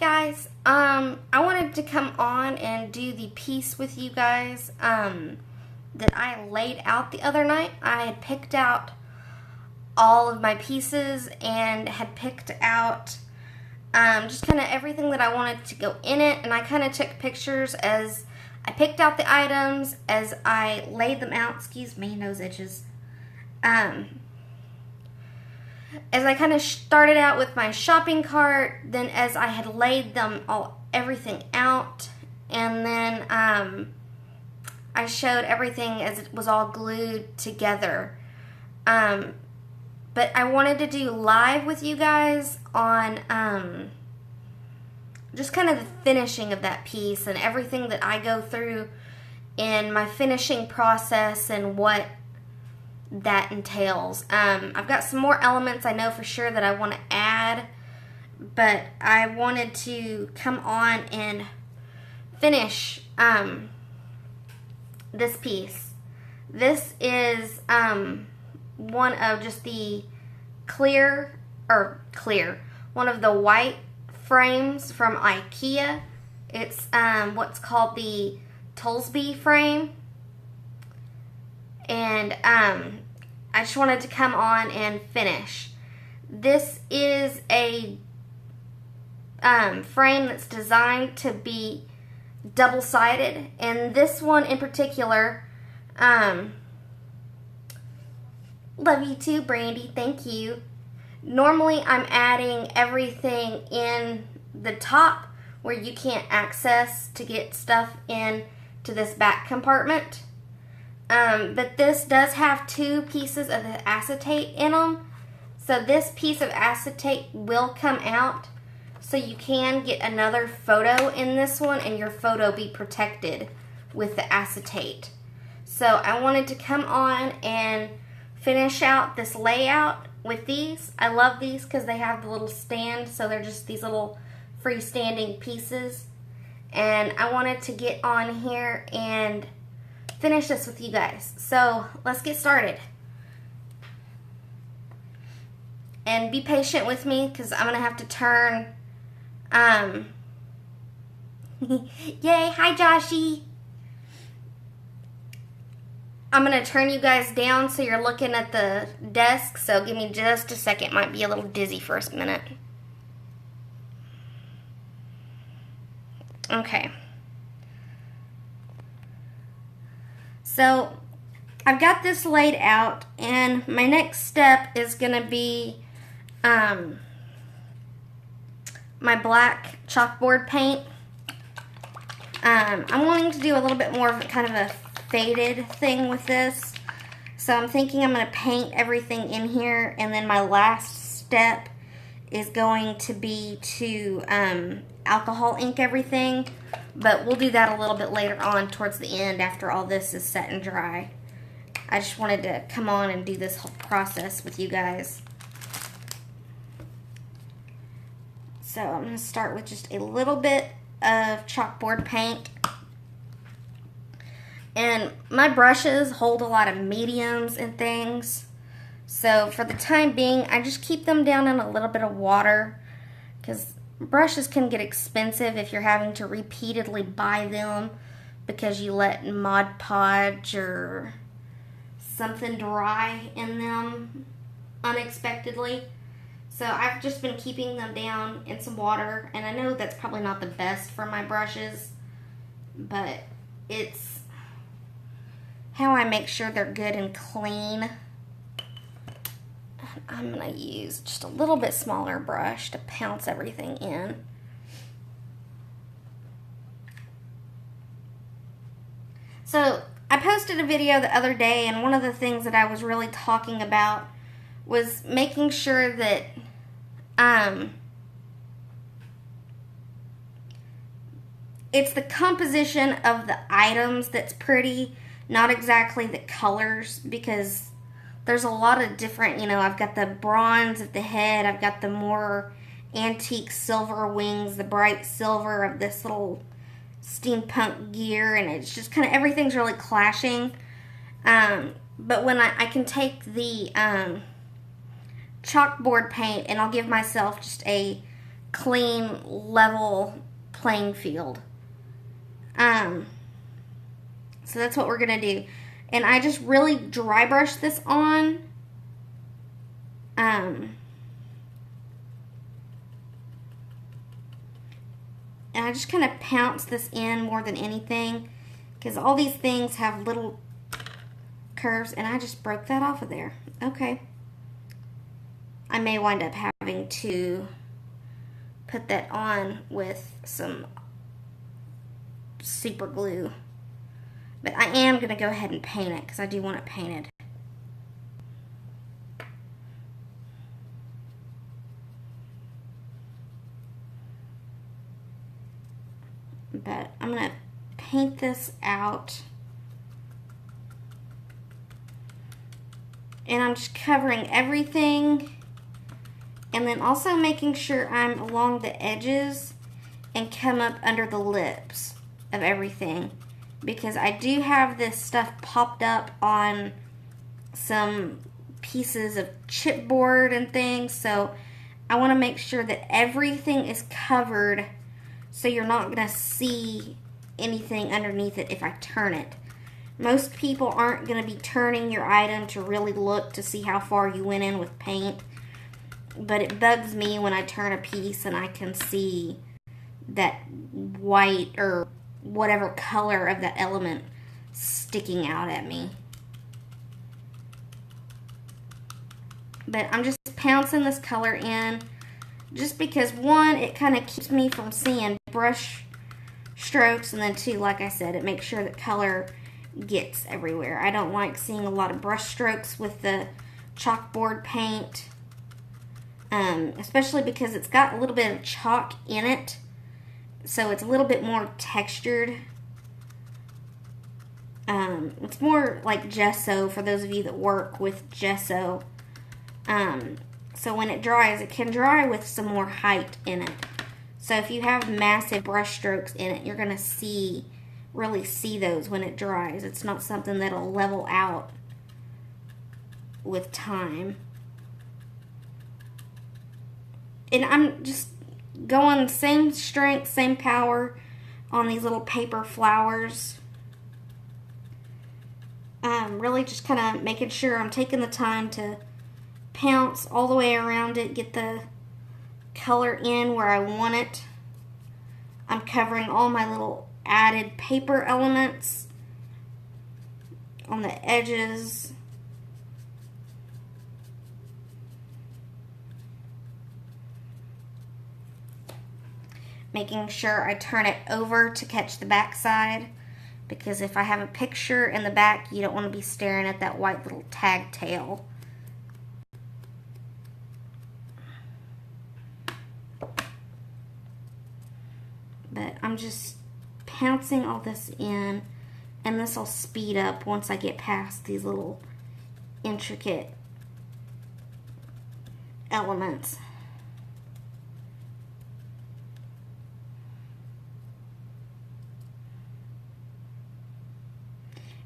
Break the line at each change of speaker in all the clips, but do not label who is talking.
guys, I wanted to come on and do the piece with you guys that I laid out the other night. I had picked out all of my pieces and had picked out just kind of everything that I wanted to go in it, and I kind of took pictures as I picked out the items, as I laid them out. Excuse me, nose itches. As I kind of started out with my shopping cart, then as I had laid everything out, and then I showed everything as it was all glued together. But I wanted to do live with you guys on just kind of the finishing of that piece and everything that I go through in my finishing process and what that entails. I've got some more elements I know for sure that I want to add, but I wanted to come on and finish this piece. This is one of just the one of the white frames from IKEA. It's what's called the Tollsby frame. And I just wanted to come on and finish. This is a frame that's designed to be double-sided, and this one in particular, love you too, Brandy, thank you. Normally I'm adding everything in the top where you can't access to get stuff in to this back compartment. But this does have two pieces of the acetate in them. So this piece of acetate will come out, so you can get another photo in this one and your photo be protected with the acetate. So I wanted to come on and finish out this layout with these. I love these because they have the little stand, so they're just these little freestanding pieces. And I wanted to get on here and finish this with you guys. So let's get started. And be patient with me because I'm going to have to turn... Yay, hi Joshy! I'm going to turn you guys down so you're looking at the desk, so give me just a second. Might be a little dizzy for a minute. Okay. So, I've got this laid out, and my next step is going to be my black chalkboard paint. I'm wanting to do a little bit more of kind of a faded thing with this. So I'm thinking I'm going to paint everything in here, and then my last step is going to be to alcohol ink everything. But we'll do that a little bit later on towards the end after all this is set and dry. I just wanted to come on and do this whole process with you guys. So I'm going to start with just a little bit of chalkboard paint. And my brushes hold a lot of mediums and things. So for the time being, I just keep them down in a little bit of water, because brushes can get expensive if you're having to repeatedly buy them because you let Mod Podge or something dry in them unexpectedly. So I've just been keeping them down in some water, and I know that's probably not the best for my brushes, but it's how I make sure they're good and clean. I'm going to use just a little bit smaller brush to pounce everything in. So I posted a video the other day, and one of the things that I was really talking about was making sure that it's the composition of the items that's pretty, not exactly the colors, because there's a lot of different, I've got the bronze at the head, I've got the more antique silver wings, the bright silver of this little steampunk gear, and it's just kind of, everything's really clashing. But when I can take the chalkboard paint, and I'll give myself just a clean, level playing field. So that's what we're going to do. And I just really dry brush this on. And I just kind of pounce this in more than anything, because all these things have little curves, and I just broke that off of there. Okay. I may wind up having to put that on with some super glue. But I am going to go ahead and paint it because I do want it painted. But I'm going to paint this out. And I'm just covering everything. And then also making sure I'm along the edges and come up under the lips of everything. Because I do have this stuff popped up on some pieces of chipboard and things. So I want to make sure that everything is covered so you're not going to see anything underneath it if I turn it. Most people aren't going to be turning your item to really look to see how far you went in with paint. But it bugs me when I turn a piece and I can see that white or whatever color of that element sticking out at me. But I'm just pouncing this color in just because, one, it kind of keeps me from seeing brush strokes, and then two, like I said, it makes sure that color gets everywhere. I don't like seeing a lot of brush strokes with the chalkboard paint, especially because it's got a little bit of chalk in it. So it's a little bit more textured. It's more like gesso for those of you that work with gesso. So when it dries, it can dry with some more height in it. So if you have massive brush strokes in it, you're going to really see those when it dries. It's not something that'll level out with time. And I'm just going same strength, same power on these little paper flowers. Really just kind of making sure I'm taking the time to pounce all the way around it, get the color in where I want it. I'm covering all my little added paper elements on the edges. Making sure I turn it over to catch the back side, because if I have a picture in the back, you don't want to be staring at that white little tag tail. But I'm just pouncing all this in, and this will speed up once I get past these little intricate elements.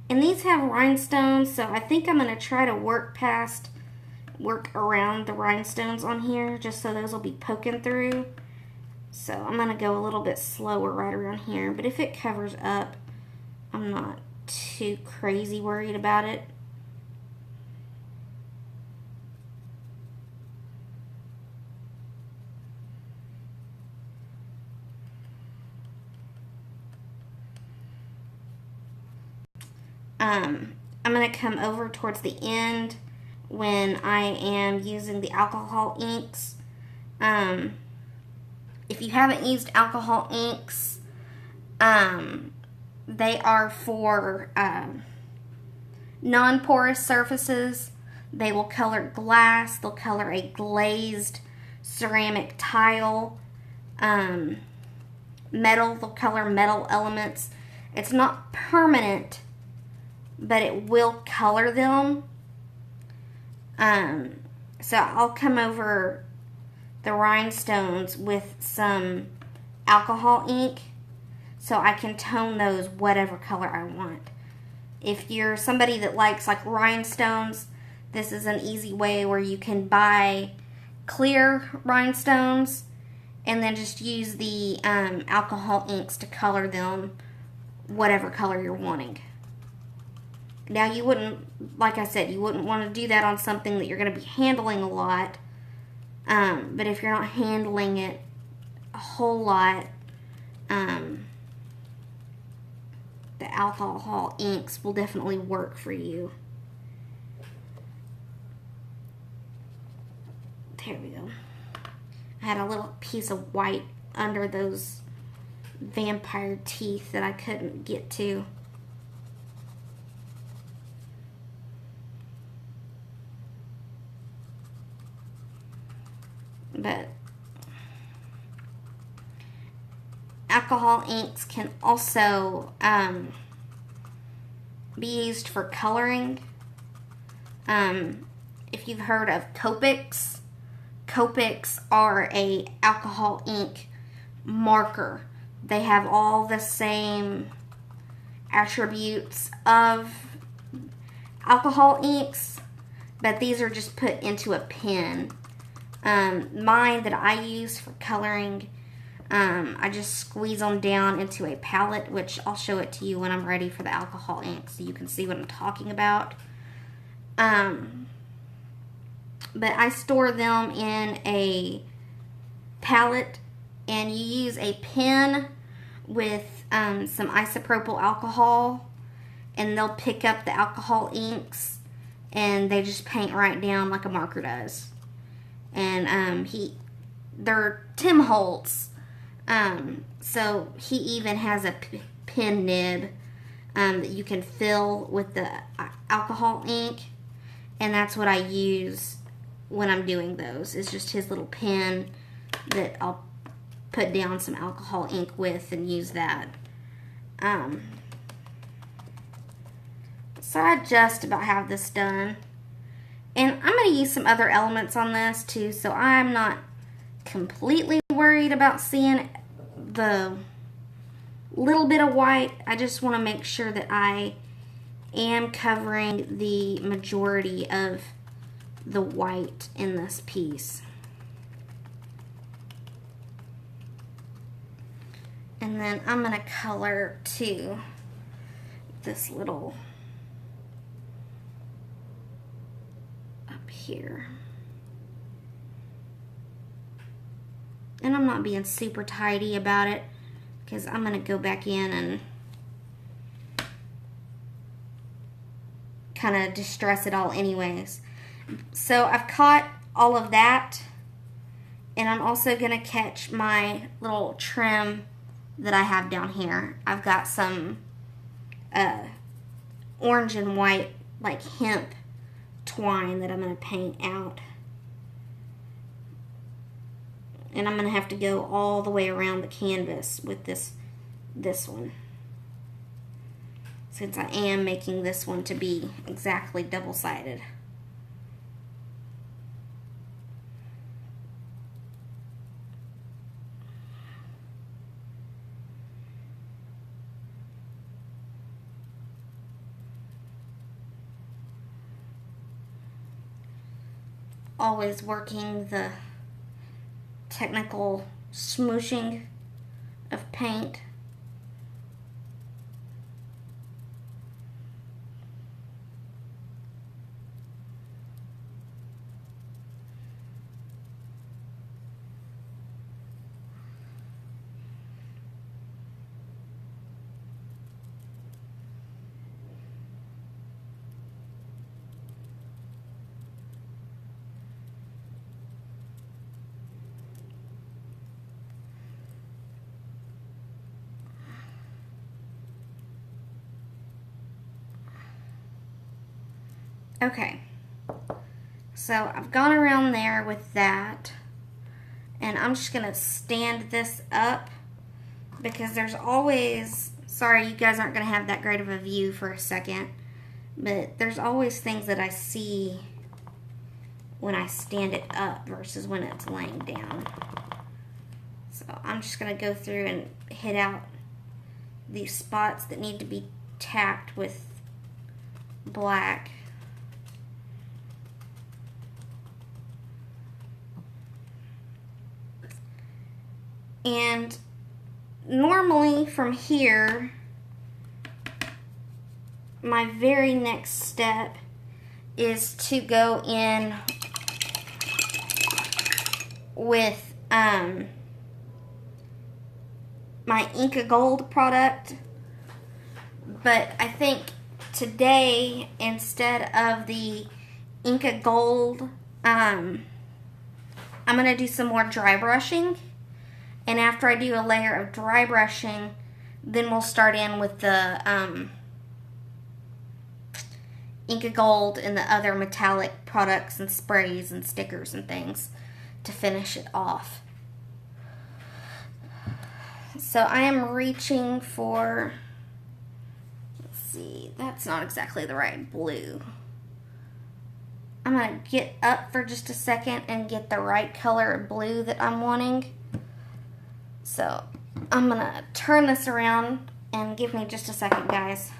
And these have rhinestones, so I think I'm going to try to work around the rhinestones on here, just so those will be poking through. So I'm going to go a little bit slower right around here. But if it covers up, I'm not too crazy worried about it. I'm going to come over towards the end when I am using the alcohol inks. If you haven't used alcohol inks, they are for non-porous surfaces. They will color glass. They'll color a glazed ceramic tile. Metal, they'll color metal elements. It's not permanent, but it will color them. So I'll come over the rhinestones with some alcohol ink so I can tone those whatever color I want. If you're somebody that likes like rhinestones, this is an easy way where you can buy clear rhinestones and then just use the alcohol inks to color them whatever color you're wanting. Now you wouldn't, like I said, you wouldn't want to do that on something that you're going to be handling a lot. But if you're not handling it a whole lot, the alcohol inks will definitely work for you. There we go. I had a little piece of white under those vampire teeth that I couldn't get to. But alcohol inks can also be used for coloring. If you've heard of Copics, Copics are a alcohol ink marker. They have all the same attributes of alcohol inks, but these are just put into a pen. Mine that I use for coloring, I just squeeze them down into a palette, which I'll show it to you when I'm ready for the alcohol ink so you can see what I'm talking about. But I store them in a palette, and you use a pen with some isopropyl alcohol, and they'll pick up the alcohol inks, and they just paint right down like a marker does. And they're Tim Holtz, so he even has a pen nib that you can fill with the alcohol ink, and that's what I use when I'm doing those. It's just his little pen that I'll put down some alcohol ink with and use that. So I just about have this done. And I'm going to use some other elements on this too, so I'm not completely worried about seeing the little bit of white. I just want to make sure that I am covering the majority of the white in this piece. And then I'm going to color too this little up here. And I'm not being super tidy about it because I'm going to go back in and kind of distress it all anyways. So I've caught all of that, and I'm also going to catch my little trim that I have down here. I've got some orange and white like hemp twine that I'm going to paint out. And I'm going to have to go all the way around the canvas with this one, since I am making this one to be exactly double-sided. Always working the technical smooshing of paint. Okay, so I've gone around there with that, and I'm just going to stand this up because there's always, sorry you guys aren't going to have that great of a view for a second, but there's always things that I see when I stand it up versus when it's laying down. So I'm just going to go through and hit out these spots that need to be tacked with black. And normally from here, my very next step is to go in with my Inka Gold product. But I think today, instead of the Inka Gold, I'm going to do some more dry brushing. And after I do a layer of dry brushing, then we'll start in with the Inka Gold and the other metallic products and sprays and stickers and things to finish it off. So I am reaching for, let's see, that's not exactly the right blue. I'm going to get up for just a second and get the right color of blue that I'm wanting. So I'm going to turn this around and give me just a second, guys.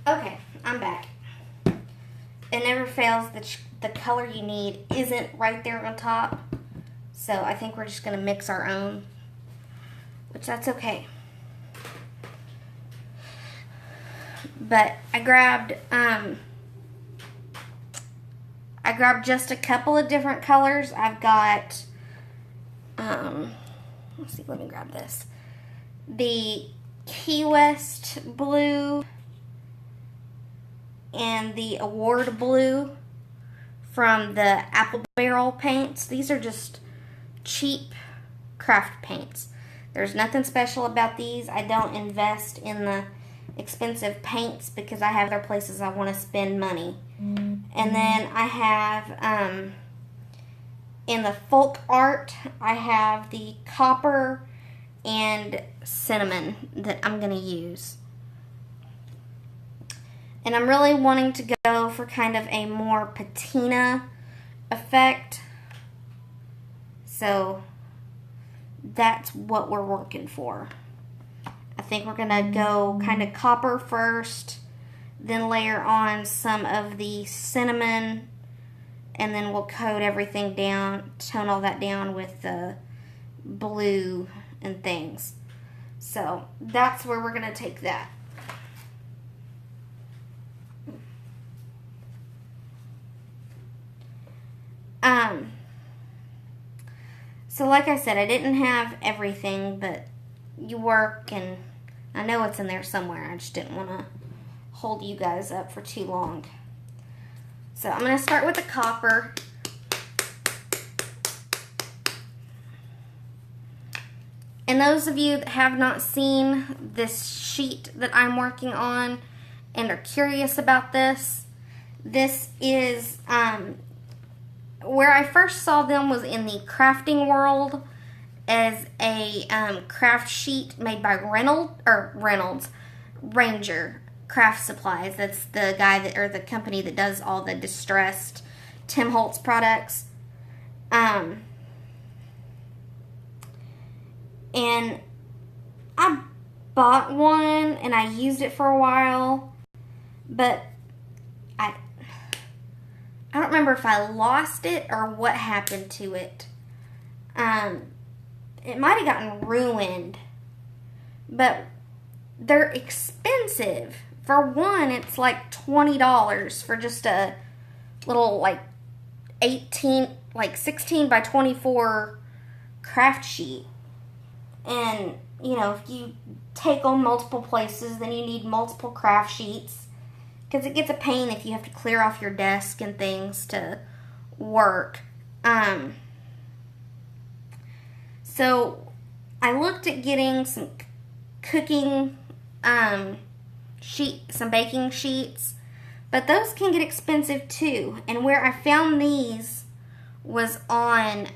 Okay, I'm back. It never fails that the color you need isn't right there on top. So I think we're just going to mix our own, which that's okay. But I grabbed just a couple of different colors. I've got, let's see, let me grab this. The Key West blue and the Award blue from the Apple Barrel paints. These are just cheap craft paints. There's nothing special about these. I don't invest in the expensive paints because I have other places I want to spend money. Mm-hmm. And then I have, in the folk art, I have the copper and cinnamon that I'm going to use. And I'm really wanting to go for kind of a more patina effect. So that's what we're working for. I think we're going to go kind of copper first, then layer on some of the cinnamon, and then we'll coat everything down, tone all that down with the blue and things. So that's where we're going to take that. So like I said, I didn't have everything, but you work and I know it's in there somewhere. I just didn't want to hold you guys up for too long. So I'm going to start with the copper. And those of you that have not seen this sheet that I'm working on and are curious about this, this is, where I first saw them was in the crafting world as a craft sheet made by Reynolds Ranger Craft Supplies. That's the guy that, or the company that does all the distressed Tim Holtz products. And I bought one and I used it for a while, but I don't remember if I lost it or what happened to it. It might have gotten ruined, but they're expensive. For one, it's like $20 for just a little like 16 by 24 craft sheet. And, you know, if you take on multiple places, then you need multiple craft sheets. Because it gets a pain if you have to clear off your desk and things to work. So I looked at getting some cooking some baking sheets, but those can get expensive too. And where I found these was on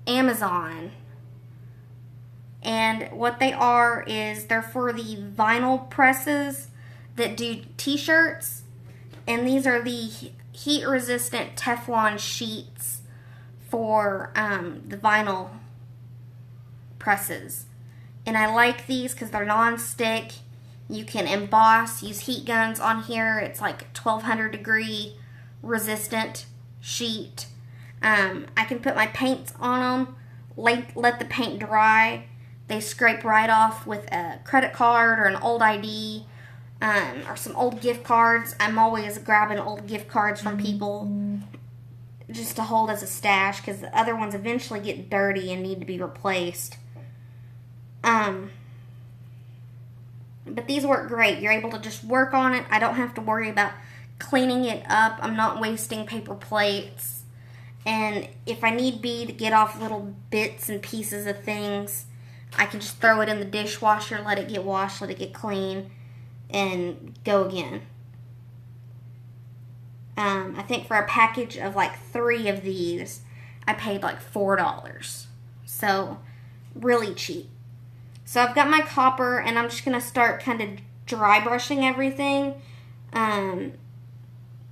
Amazon. And what they are is they're for the vinyl presses that do t-shirts. And these are the heat-resistant Teflon sheets for the vinyl presses. And I like these because they're non-stick. You can emboss, use heat guns on here. It's like 1200 degree resistant sheet. I can put my paints on them, let the paint dry. They scrape right off with a credit card or an old ID or some old gift cards. I'm always grabbing old gift cards from people just to hold as a stash because the other ones eventually get dirty and need to be replaced. But these work great. You're able to just work on it. I don't have to worry about cleaning it up. I'm not wasting paper plates. And if I need be to get off little bits and pieces of things, I can just throw it in the dishwasher, let it get washed, let it get clean, and go again. I think for a package of like 3 of these, I paid like $4. So, really cheap. So I've got my copper, and I'm just going to start kind of dry brushing everything. And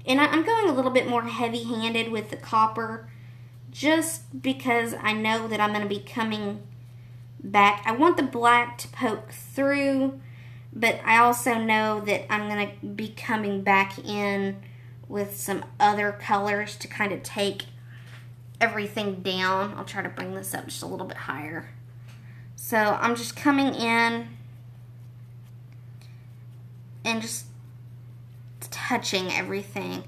I'm going a little bit more heavy-handed with the copper, just because I know that I'm going to be coming back. I want the black to poke through, but I also know that I'm going to be coming back in with some other colors to kind of take everything down. I'll try to bring this up just a little bit higher. So I'm just coming in and just touching everything.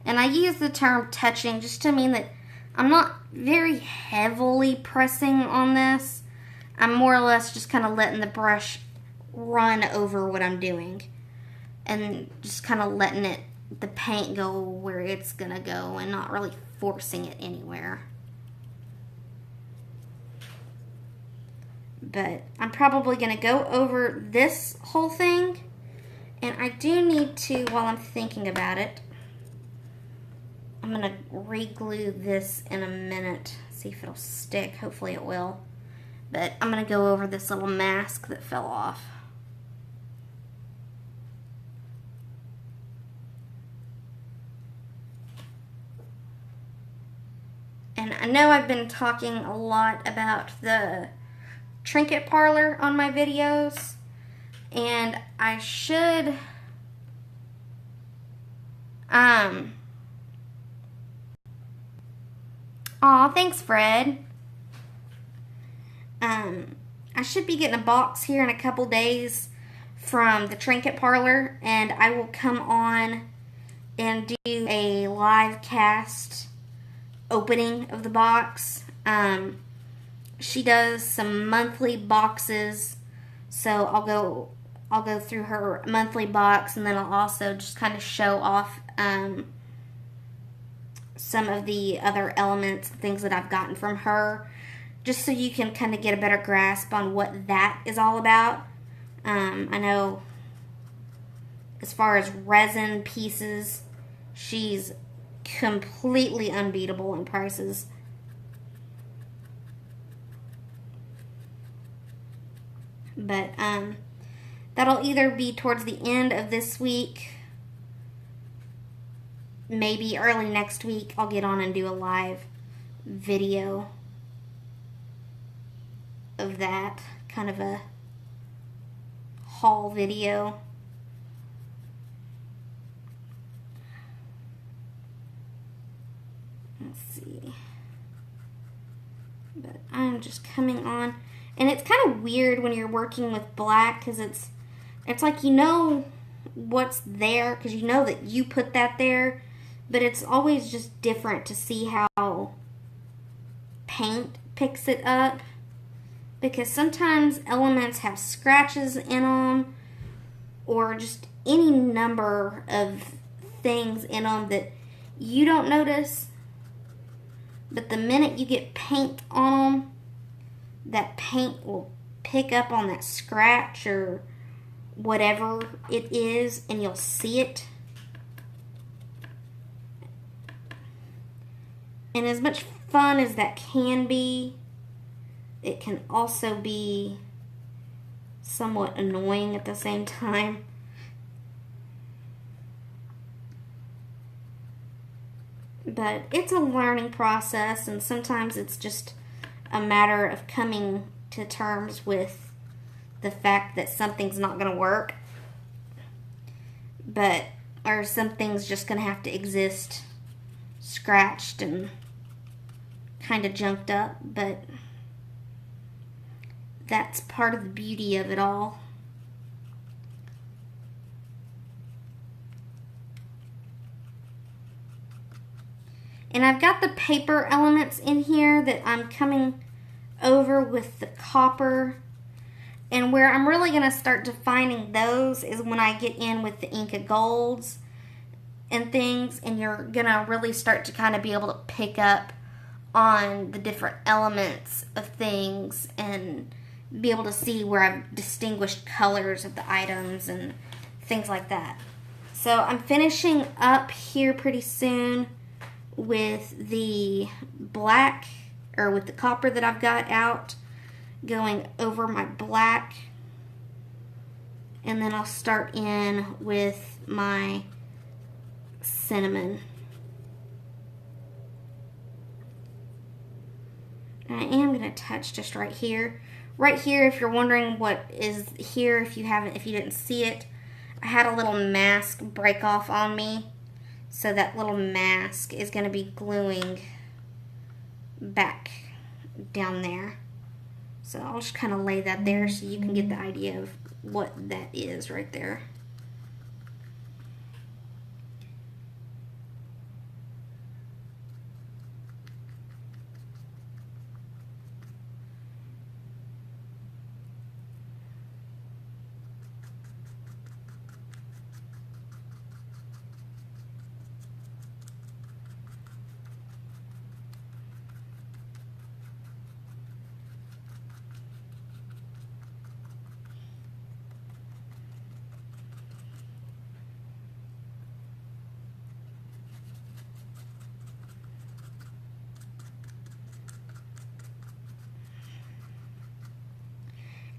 And I use the term touching just to mean that I'm not very heavily pressing on this. I'm more or less just kind of letting the brush run over what I'm doing. And just kind of letting the paint go where it's going to go and not really forcing it anywhere. But I'm probably going to go over this whole thing. And I do need to, while I'm thinking about it, I'm going to re-glue this in a minute. See if it'll stick. Hopefully it will. But I'm going to go over this little mask that fell off. And I know I've been talking a lot about the Trinket Parlor on my videos. And I should aw, thanks, Fred. I should be getting a box here in a couple days from the Trinket Parlor, and I will come on and do a live cast opening of the box. She does some monthly boxes, so I'll go through her monthly box, and then I'll also just kind of show off some of the other elements, things that I've gotten from her, just so you can kind of get a better grasp on what that is all about. I know as far as resin pieces, she's completely unbeatable in prices. But that'll either be towards the end of this week, maybe early next week. I'll get on and do a live video of that, kind of a haul video. Let's see. But I'm just coming on. And it's kind of weird when you're working with black, because it's like, you know, what's there because you know that you put that there, but it's always just different to see how paint picks it up, because sometimes elements have scratches in them or just any number of things in them that you don't notice, but the minute you get paint on them, that paint will pick up on that scratch or whatever it is, and you'll see it. And as much fun as that can be, it can also be somewhat annoying at the same time. But it's a learning process, and sometimes it's just a matter of coming to terms with the fact that something's not going to work, or something's just going to have to exist scratched and kind of junked up, but that's part of the beauty of it all. And I've got the paper elements in here that I'm coming over with the copper. And where I'm really going to start defining those is when I get in with the Inca Golds and things. And you're going to really start to kind of be able to pick up on the different elements of things and be able to see where I've distinguished colors of the items and things like that. So I'm finishing up here pretty soon with the black, or with the copper that I've got out, going over my black, and then I'll start in with my cinnamon. And I am going to touch just right here. Right here, if you're wondering what is here, if you didn't see it, I had a little mask break off on me. So that little mask is going to be gluing back down there. So I'll just kind of lay that there so you can get the idea of what that is right there.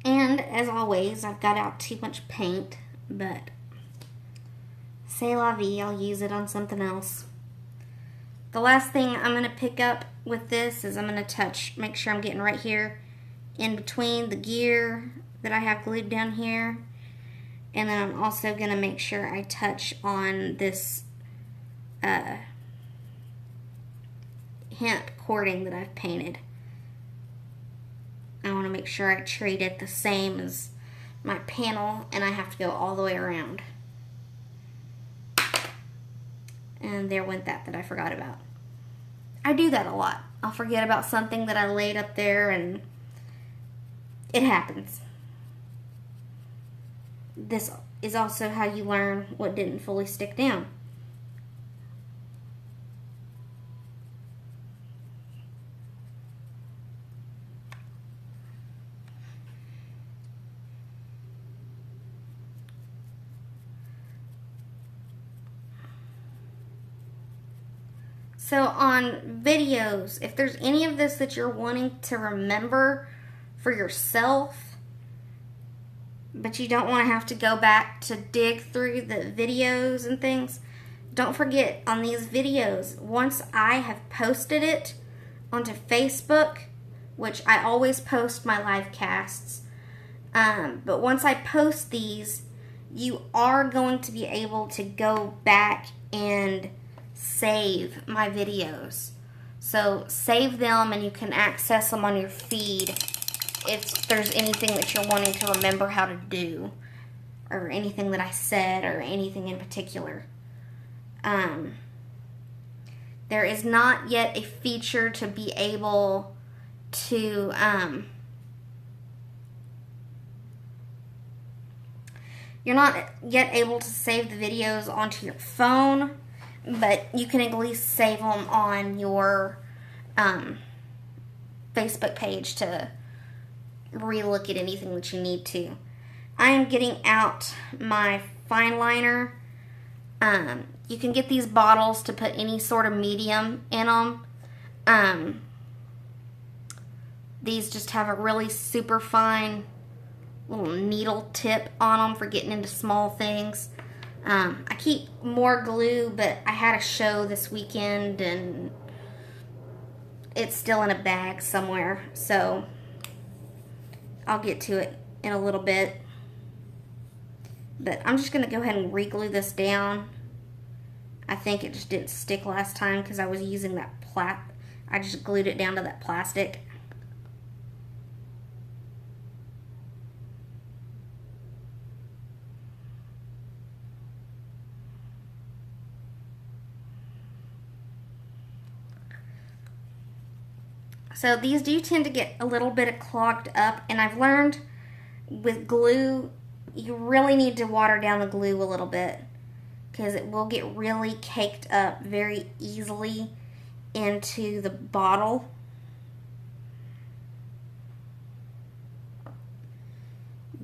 And as always, I've got out too much paint, but c'est la vie, I'll use it on something else. The last thing I'm going to pick up with this is I'm going to make sure I'm getting right here in between the gear that I have glued down here. And then I'm also going to make sure I touch on this hemp cording that I've painted. I want to make sure I treat it the same as my panel, and I have to go all the way around. And there went that I forgot about. I do that a lot. I'll forget about something that I laid up there, and it happens. This is also how you learn what didn't fully stick down. So on videos, if there's any of this that you're wanting to remember for yourself, but you don't want to have to go back to dig through the videos and things, don't forget on these videos, once I have posted it onto Facebook, which I always post my live casts, but once I post these, you are going to be able to go back and save my videos. So save them, and you can access them on your feed if there's anything that you're wanting to remember how to do or anything that I said or anything in particular. There is not yet a feature to be able to you're not yet able to save the videos onto your phone, but you can at least save them on your Facebook page to relook at anything that you need to. I am getting out my fine liner. You can get these bottles to put any sort of medium in them. These just have a really super fine little needle tip on them for getting into small things. I keep more glue, but I had a show this weekend and it's still in a bag somewhere, so I'll get to it in a little bit. But I'm just going to go ahead and re-glue this down. I think it just didn't stick last time because I was using that I just glued it down to that plastic. So these do tend to get a little bit clogged up, and I've learned with glue, you really need to water down the glue a little bit because it will get really caked up very easily into the bottle.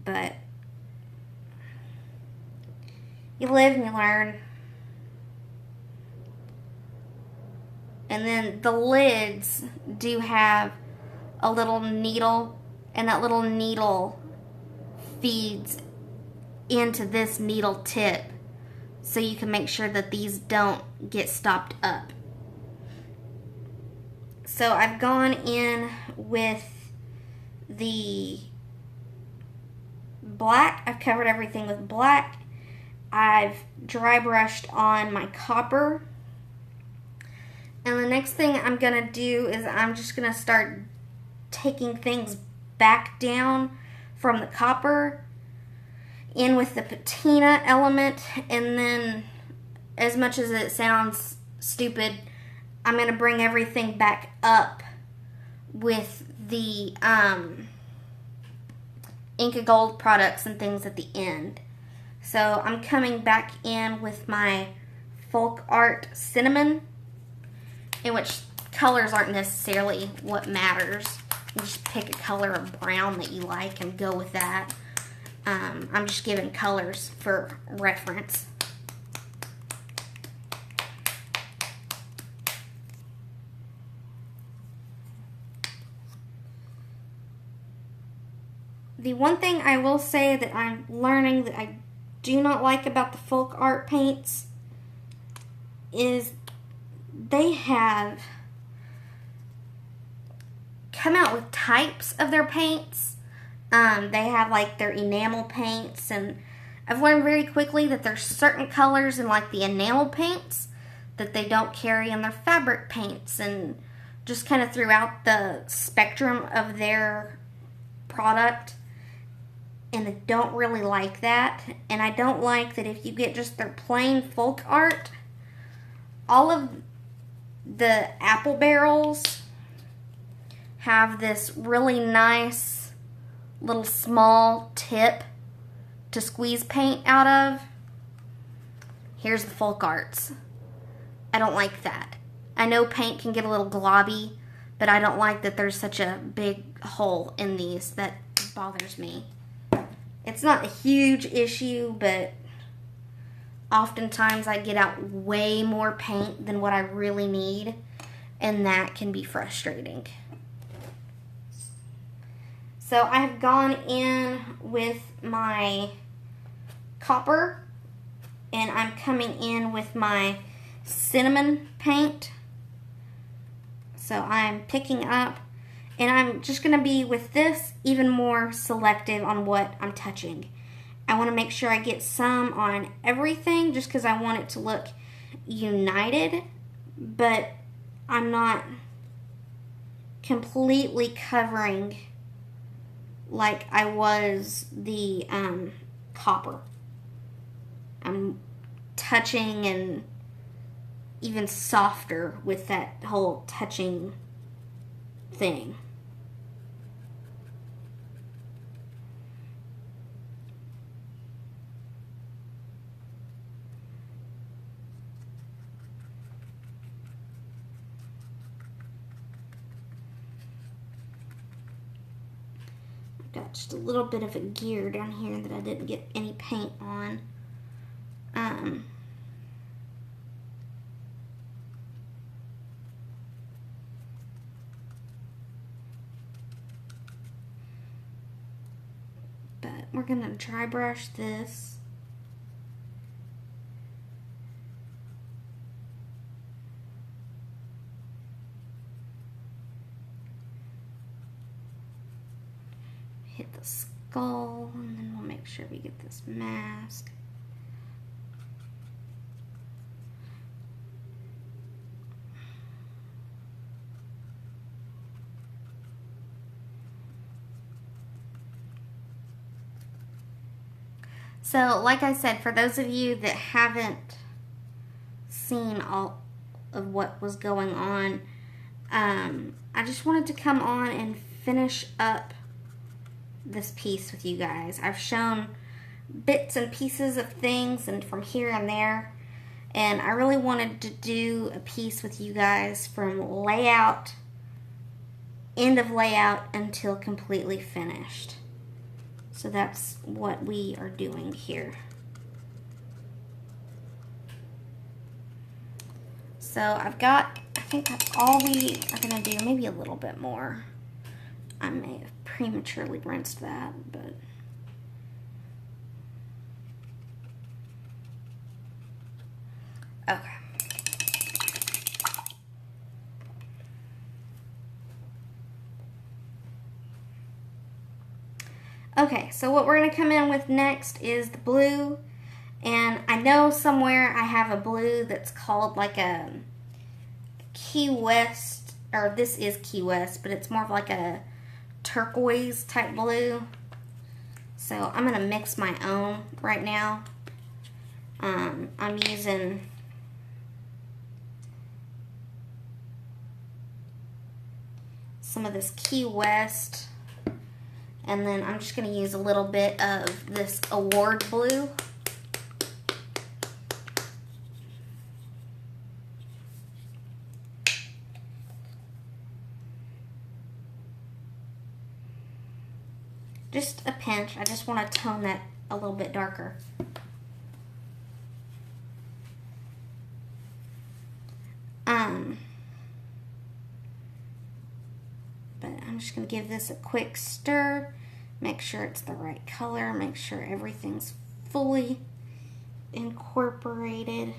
But you live and you learn. And then the lids do have a little needle, and that little needle feeds into this needle tip so you can make sure that these don't get stopped up. So I've gone in with the black. I've covered everything with black. I've dry brushed on my copper. And the next thing I'm going to do is I'm just going to start taking things back down from the copper in with the patina element. And then, as much as it sounds stupid, I'm going to bring everything back up with the Inka Gold products and things at the end. So I'm coming back in with my Folk Art Cinnamon, in which colors aren't necessarily what matters. You just pick a color of brown that you like and go with that. I'm just giving colors for reference. The one thing I will say that I'm learning that I do not like about the folk art paints is they have come out with types of their paints. They have like their enamel paints, and I've learned very quickly that there's certain colors in like the enamel paints that they don't carry in their fabric paints, and just kind of throughout the spectrum of their product. And I don't really like that. And I don't like that if you get just their plain folk art, all of the apple barrels have this really nice little small tip to squeeze paint out of. Here's the folk arts. I don't like that. I know paint can get a little globby, but I don't like that there's such a big hole in these. That bothers me. It's not a huge issue, but oftentimes I get out way more paint than what I really need, and that can be frustrating. So I have gone in with my copper, and I'm coming in with my cinnamon paint. So I'm picking up, and I'm just going to be with this even more selective on what I'm touching. I want to make sure I get some on everything just because I want it to look united, but I'm not completely covering like I was the copper. I'm touching and even softer with that whole touching thing. Got just a little bit of a gear down here that I didn't get any paint on. But we're gonna dry brush this. Hit the skull, and then we'll make sure we get this mask. So, like I said, for those of you that haven't seen all of what was going on, I just wanted to come on and finish up this piece with you guys. I've shown bits and pieces of things and from here and there, and I really wanted to do a piece with you guys from layout, end of layout, until completely finished. So that's what we are doing here. So I think that's all we are gonna do, maybe a little bit more. I may have prematurely rinsed that, but okay. Okay, so what we're going to come in with next is the blue, and I know somewhere I have a blue that's called like a Key West, or this is Key West, but it's more of like a turquoise type blue. So I'm going to mix my own right now. I'm using some of this Key West, and then I'm just going to use a little bit of this Award Blue. Just a pinch. I just want to tone that a little bit darker. But I'm just going to give this a quick stir. Make sure it's the right color. Make sure everything's fully incorporated.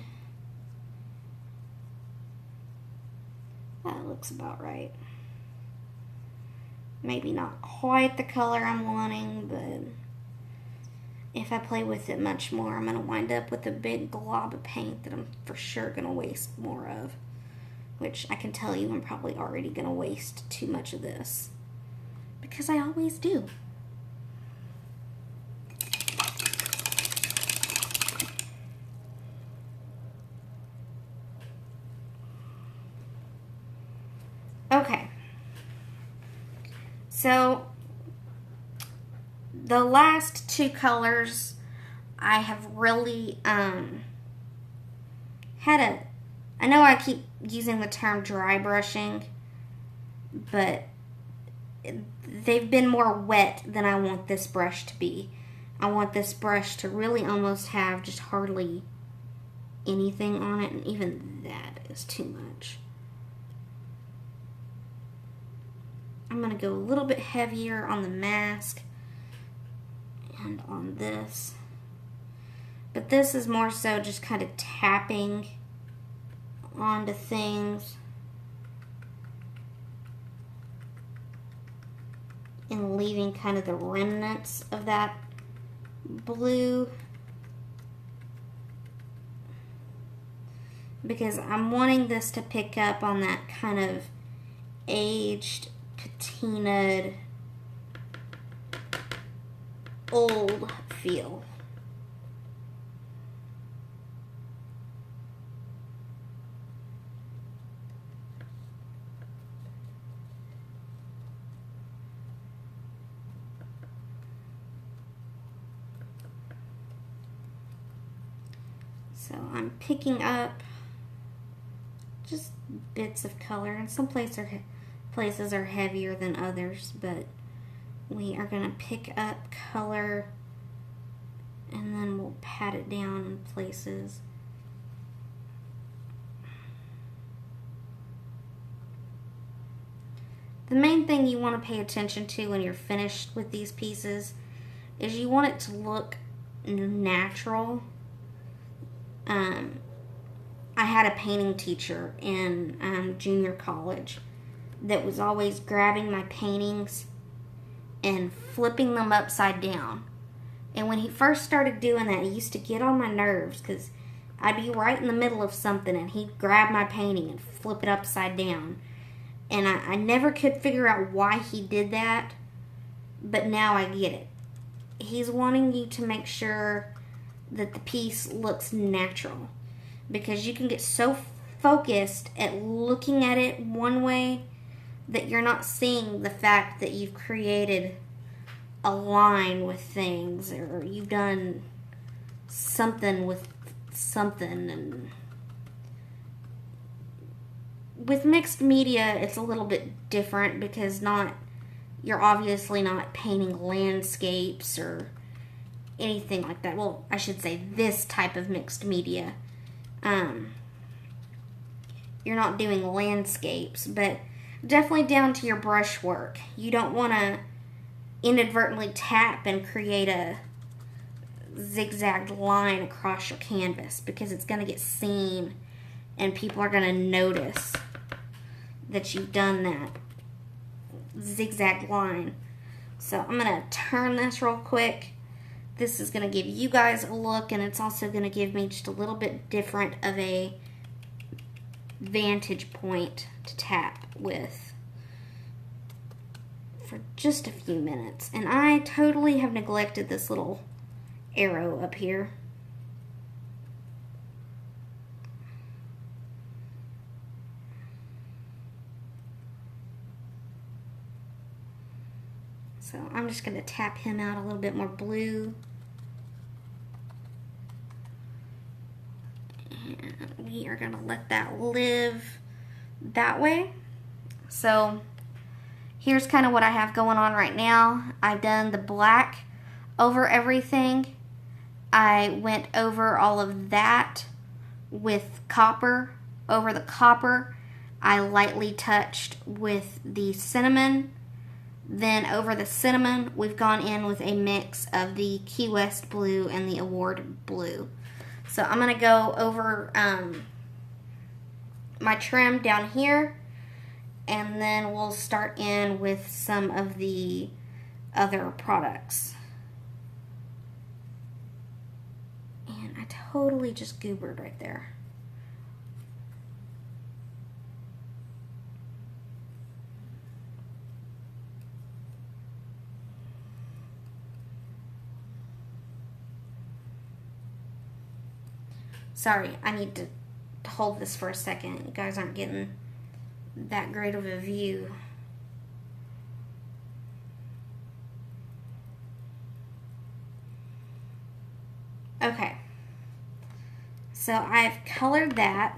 That looks about right. Maybe not quite the color I'm wanting, but if I play with it much more, I'm going to wind up with a big glob of paint that I'm for sure going to waste more of. Which I can tell you I'm probably already going to waste too much of this. Because I always do. Okay. So, the last two colors I have really I know I keep using the term dry brushing, but they've been more wet than I want this brush to be. I want this brush to really almost have just hardly anything on it, and even that is too much. I'm going to go a little bit heavier on the mask and on this. But this is more so just kind of tapping onto things and leaving kind of the remnants of that blue, because I'm wanting this to pick up on that kind of aged, patinaed, old feel. So I'm picking up just bits of color, and some places are heavier than others, but we are going to pick up color and then we'll pat it down in places. The main thing you want to pay attention to when you're finished with these pieces is you want it to look natural. I had a painting teacher in junior college that was always grabbing my paintings and flipping them upside down. And when he first started doing that, he used to get on my nerves because I'd be right in the middle of something and he'd grab my painting and flip it upside down. And I never could figure out why he did that, but now I get it. He's wanting you to make sure that the piece looks natural, because you can get so focused at looking at it one way that you're not seeing the fact that you've created a line with things, or you've done something with something. And with mixed media, it's a little bit different because you're obviously not painting landscapes or anything like that. Well, I should say this type of mixed media. You're not doing landscapes, but definitely down to your brush work. You don't want to inadvertently tap and create a zigzag line across your canvas, because it's going to get seen and people are going to notice that you've done that zigzag line. So I'm going to turn this real quick. This is going to give you guys a look, and it's also going to give me just a little bit different of a vantage point to tap with for just a few minutes. And I totally have neglected this little arrow up here. So I'm just going to tap him out a little bit more blue. And we are going to let that live that way. So here's kind of what I have going on right now. I've done the black over everything. I went over all of that with copper. Over the copper, I lightly touched with the cinnamon. Then over the cinnamon, we've gone in with a mix of the Key West blue and the Award blue. So I'm going to go over my trim down here, and then we'll start in with some of the other products. And I totally just goobered right there. Sorry, I need to hold this for a second. You guys aren't getting that great of a view. Okay. So I've colored that.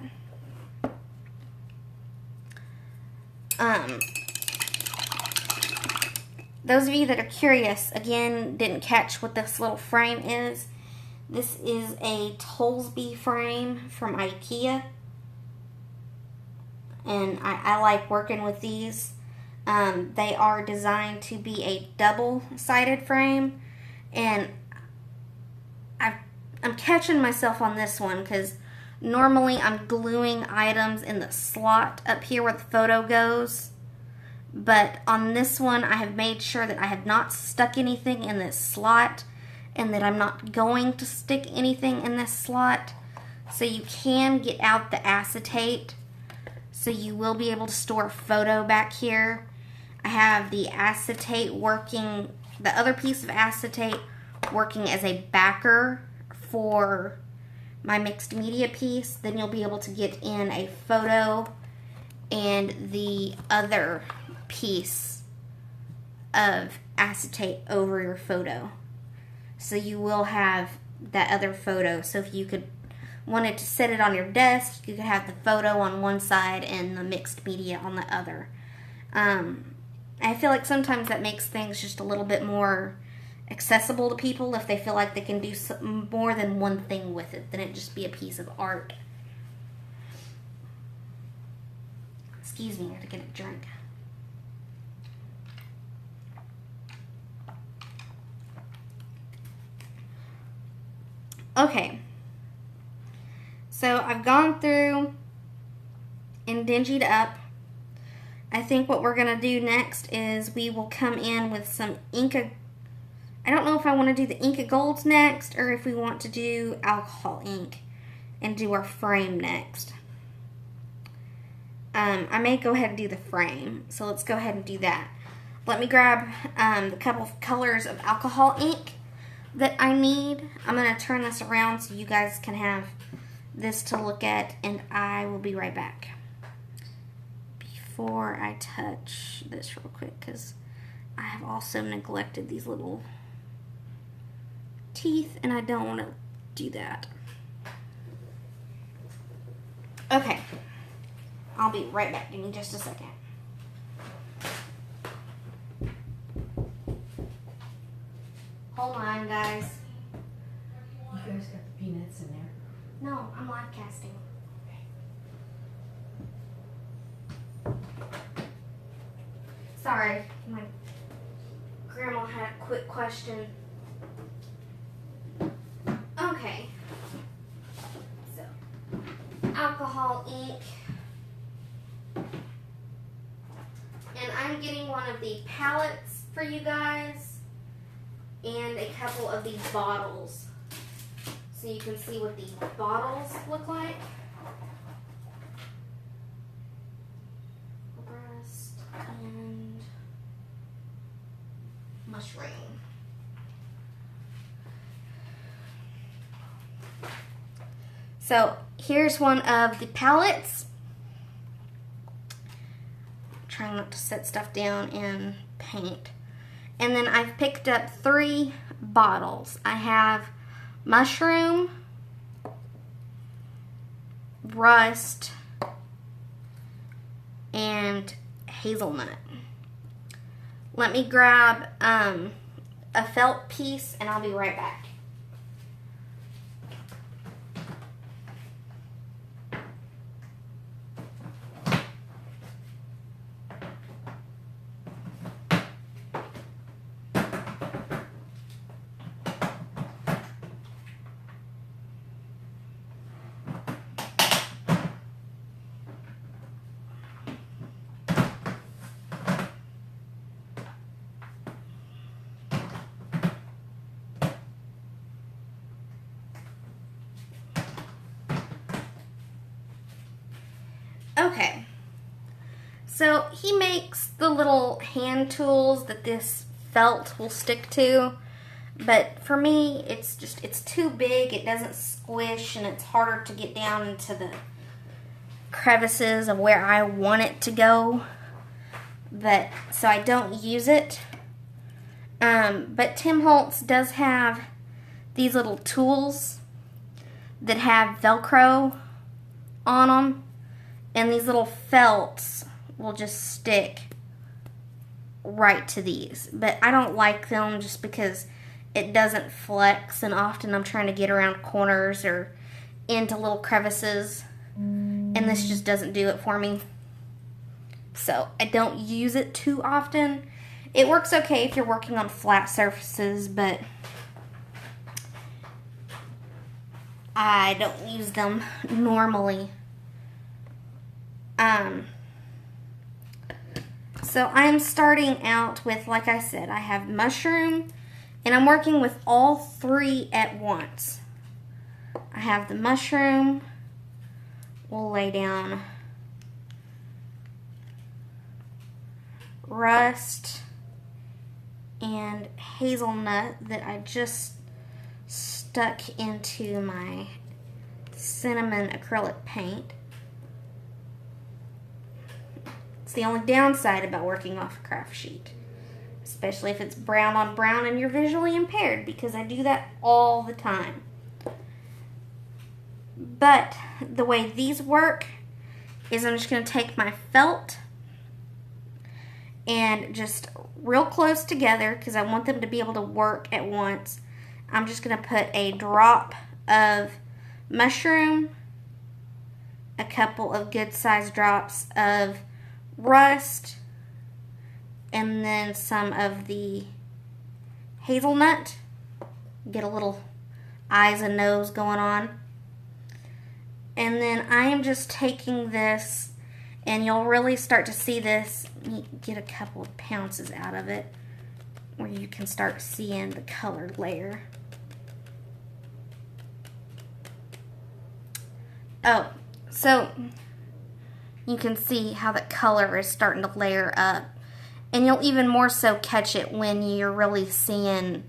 Those of you that are curious, again, didn't catch what this little frame is. This is a Tollsby frame from IKEA, and I like working with these. They are designed to be a double-sided frame, and I'm catching myself on this one because normally I'm gluing items in the slot up here where the photo goes, but on this one I have made sure that I have not stuck anything in this slot, and that I'm not going to stick anything in this slot. So you can get out the acetate, so you will be able to store a photo back here. I have the acetate working, the other piece of acetate working as a backer for my mixed media piece. Then you'll be able to get in a photo and the other piece of acetate over your photo. So you will have that other photo. So if you could wanted to set it on your desk, you could have the photo on one side and the mixed media on the other. I feel like sometimes that makes things just a little bit more accessible to people if they feel like they can do more than one thing with it than it just be a piece of art. Excuse me, I have to get a drink. Okay, so I've gone through and dingied up. I think what we're going to do next is we will come in with some Inca. I don't know if I want to do the Inca Golds next or if we want to do alcohol ink and do our frame next. I may go ahead and do the frame, so let's go ahead and do that. Let me grab the couple of colors of alcohol ink that I need. I'm going to turn this around so you guys can have this to look at, and I will be right back. Before I touch this real quick, because I have also neglected these little teeth, and I don't want to do that. Okay, I'll be right back. Give me just a second. Hold on, guys.
You guys got the peanuts in there?
No, I'm live casting. Sorry, my grandma had a quick question. Okay. So, alcohol ink. And I'm getting one of the palettes for you guys and a couple of these bottles so you can see what the bottles look like. Breast and mushroom. So here's one of the palettes. I'm trying not to set stuff down in paint. And then I've picked up 3 bottles. I have mushroom, rust, and hazelnut. Let me grab a felt piece and I'll be right back. Okay, so he makes the little hand tools that this felt will stick to, but for me it's too big. It doesn't squish and it's harder to get down into the crevices of where I want it to go, so I don't use it. But Tim Holtz does have these little tools that have Velcro on them. And these little felts will just stick right to these. But I don't like them just because it doesn't flex. And often I'm trying to get around corners or into little crevices. And this just doesn't do it for me. So I don't use it too often. It works okay if you're working on flat surfaces, but I don't use them normally. So I'm starting out with, like I said, I have mushroom, and I'm working with all 3 at once. I have the mushroom. We'll lay down rust and hazelnut that I just stuck into my cinnamon acrylic paint. It's the only downside about working off a craft sheet, especially if it's brown on brown and you're visually impaired, because I do that all the time. But the way these work is I'm just going to take my felt and just real close together because I want them to be able to work at once. I'm just going to put a drop of mushroom, a couple of good sized drops of rust, and then some of the hazelnut. Get a little eyes and nose going on. And then I am just taking this, and you'll really start to see this. You get a couple of pounces out of it where you can start seeing the colored layer. Oh, so you can see how the color is starting to layer up. And you'll even more so catch it when you're really seeing,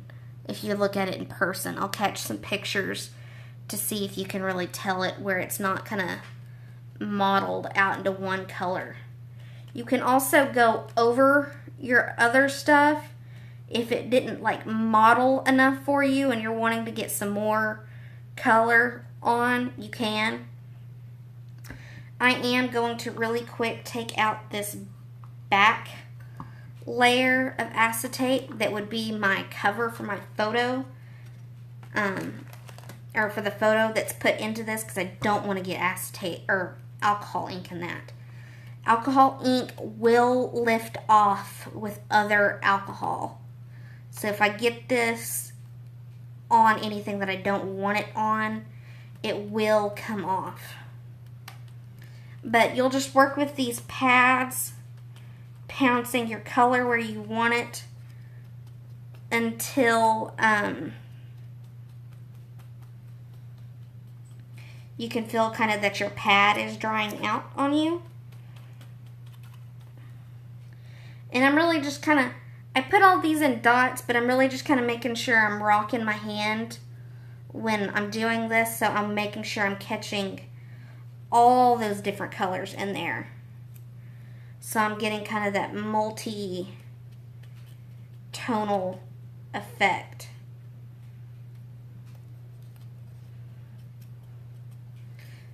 if you look at it in person. I'll catch some pictures to see if you can really tell it where it's not kind of modeled out into one color. You can also go over your other stuff if it didn't like model enough for you and you're wanting to get some more color on, you can. I am going to really quick take out this back layer of acetate that would be my cover for my photo, or for the photo that's put into this, because I don't want to get acetate or alcohol ink in that. Alcohol ink will lift off with other alcohol. So if I get this on anything that I don't want it on, it will come off. But you'll just work with these pads, pouncing your color where you want it until you can feel kind of that your pad is drying out on you. And I'm really just kind of, I put all these in dots, but I'm really just kind of making sure I'm rocking my hand when I'm doing this, so I'm making sure I'm catching all those different colors in there. So I'm getting kind of that multi-tonal effect.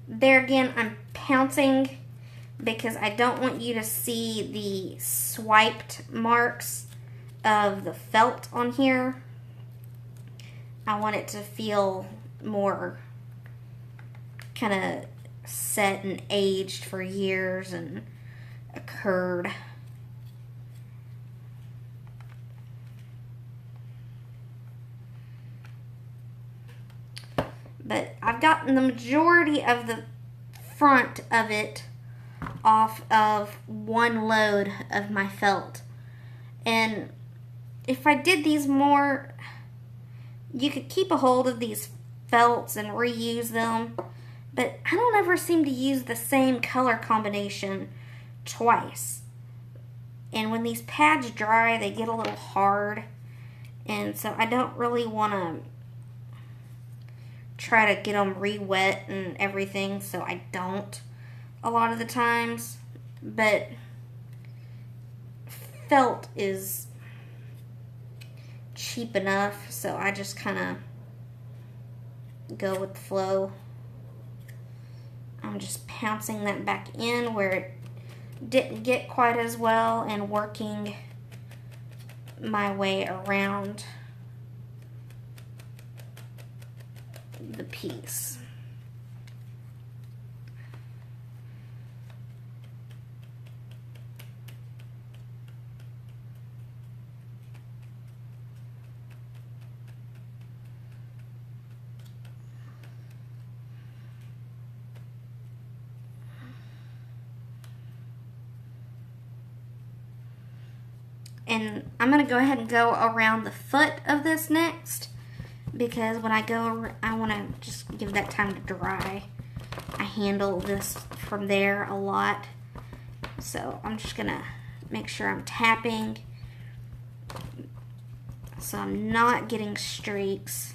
There again, I'm pouncing because I don't want you to see the swiped marks of the felt on here. I want it to feel more kind of set and aged for years and occurred. But I've gotten the majority of the front of it off of one load of my felt. And if I did these more, you could keep a hold of these felts and reuse them. But I don't ever seem to use the same color combination twice. And when these pads dry, they get a little hard. And so I don't really want to try to get them re-wet and everything. So I don't a lot of the times. But felt is cheap enough. So I just kind of go with the flow. I'm just pouncing that back in where it didn't get quite as well and working my way around the piece. And I'm going to go ahead and go around the foot of this next, because when I go, I want to just give that time to dry. I handle this from there a lot, so I'm just going to make sure I'm tapping so I'm not getting streaks.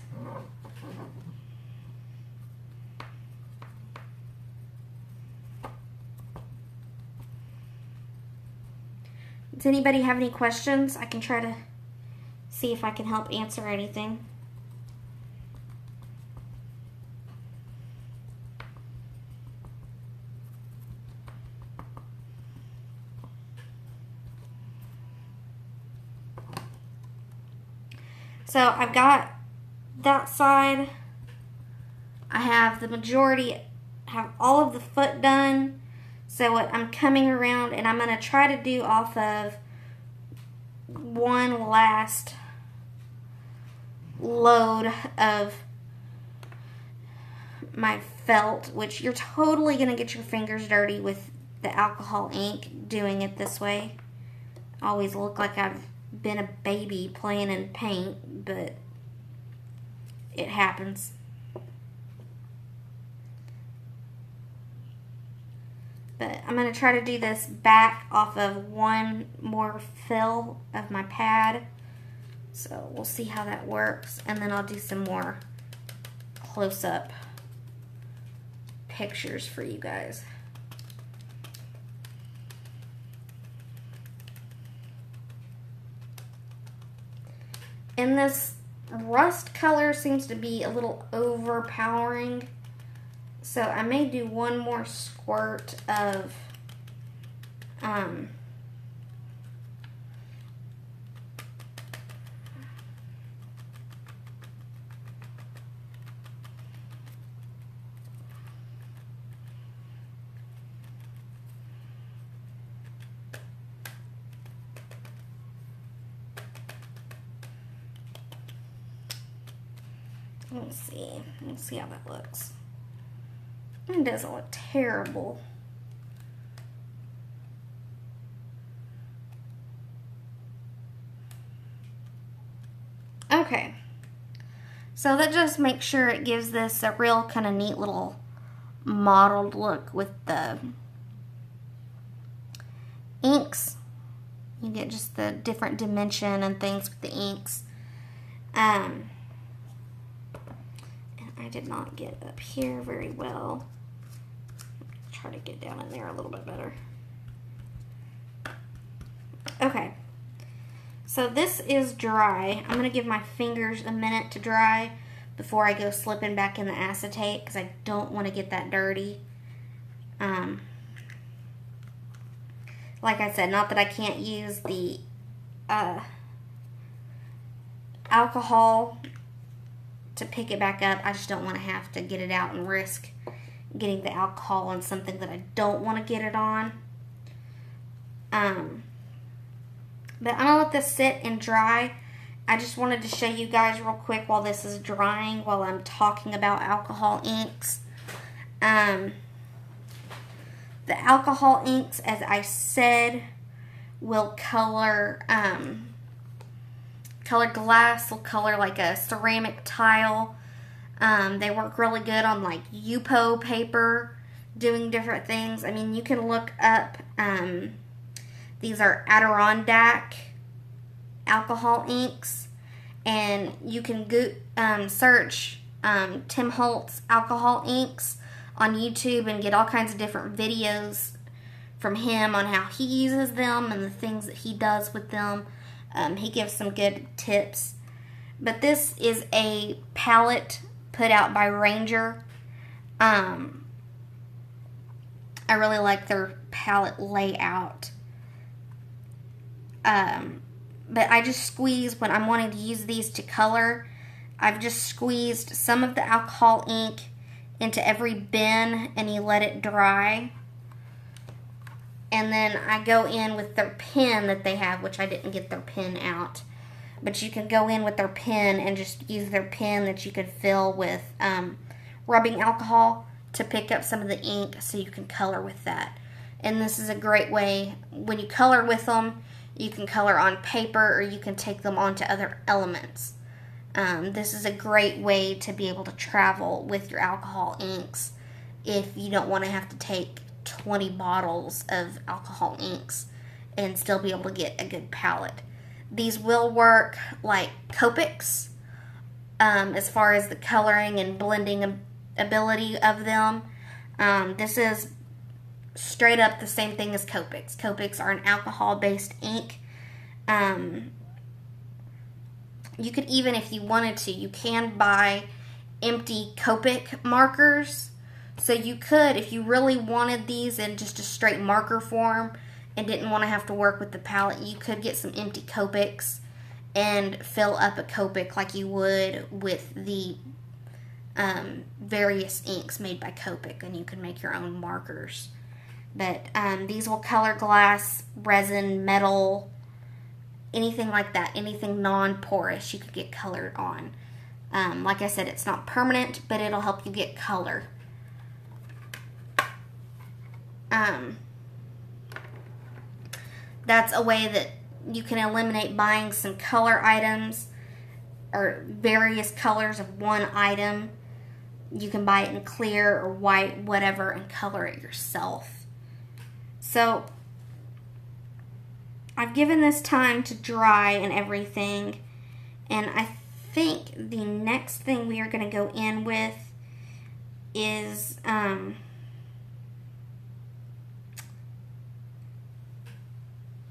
Does anybody have any questions? I can try to see if I can help answer anything. So I've got that side. I have the majority, have all of the foot done. So I'm coming around and I'm going to try to do off of one last load of my felt, which you're totally going to get your fingers dirty with the alcohol ink doing it this way. I always look like I've been a baby playing in paint, but it happens. But I'm going to try to do this back off of one more fill of my pad. So we'll see how that works. And then I'll do some more close-up pictures for you guys. And this rust color seems to be a little overpowering. So I may do one more squirt of let's see how that looks. It doesn't look terrible. Okay. So that just makes sure it gives this a real kind of neat little mottled look with the inks. You get just the different dimension and things with the inks. And I did not get up here very well. Try to get down in there a little bit better. Okay. So this is dry. I'm going to give my fingers a minute to dry before I go slipping back in the acetate because I don't want to get that dirty. Like I said, not that I can't use the alcohol to pick it back up. I just don't want to have to get it out and risk getting the alcohol on something that I don't want to get it on. But I'm going to let this sit and dry. I just wanted to show you guys real quick while this is drying, while I'm talking about alcohol inks. The alcohol inks, as I said, will color glass, will color like a ceramic tile. They work really good on like Yupo paper, doing different things. I mean, you can look up, these are Adirondack alcohol inks, and you can search Tim Holtz alcohol inks on YouTube and get all kinds of different videos from him on how he uses them and the things that he does with them. He gives some good tips. But this is a palette put out by Ranger. I really like their palette layout. But I just squeeze, when I'm wanting to use these to color, I've just squeezed some of the alcohol ink into every bin and you let it dry. And then I go in with their pen that they have, which I didn't get their pen out. But you can go in with their pen and just use their pen that you could fill with rubbing alcohol to pick up some of the ink so you can color with that. And this is a great way, when you color with them, you can color on paper or you can take them onto other elements. This is a great way to be able to travel with your alcohol inks if you don't want to have to take 20 bottles of alcohol inks and still be able to get a good palette. These will work like Copics as far as the coloring and blending ability of them. This is straight up the same thing as Copics. Copics are an alcohol-based ink. You could even, if you wanted to, you can buy empty Copic markers. So you could, if you really wanted these in just a straight marker form and didn't want to have to work with the palette, you could get some empty Copics and fill up a Copic like you would with the various inks made by Copic, and you can make your own markers. But these will color glass, resin, metal, anything like that, anything non-porous you could get colored on. Like I said, it's not permanent, but it'll help you get color. That's a way that you can eliminate buying some color items or various colors of one item. You can buy it in clear or white, whatever, and color it yourself. So I've given this time to dry and everything, and I think the next thing we are going to go in with is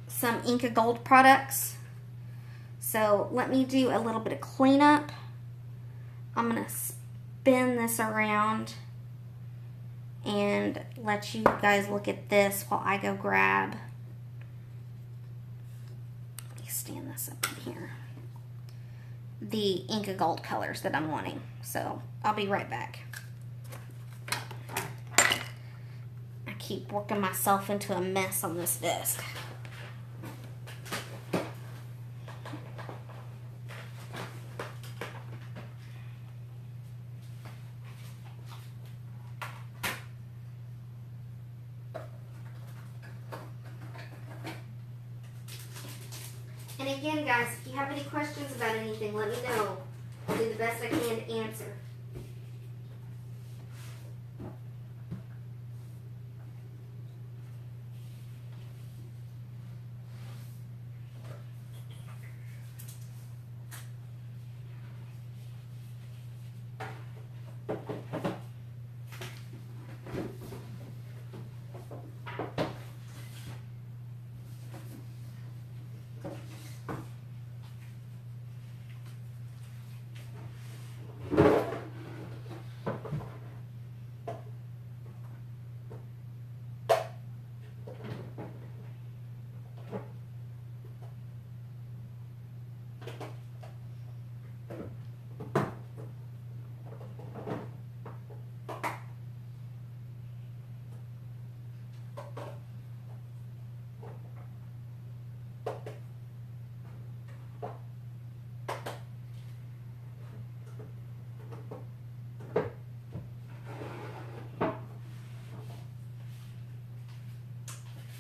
some Inka Gold products. So let me do a little bit of cleanup. I'm going to spin this around and let you guys look at this while I go grab. Let me stand this up in here. The Inka Gold colors that I'm wanting. So I'll be right back. I keep working myself into a mess on this desk. And again, guys, if you have any questions about anything, let me know. I'll do the best I can to answer.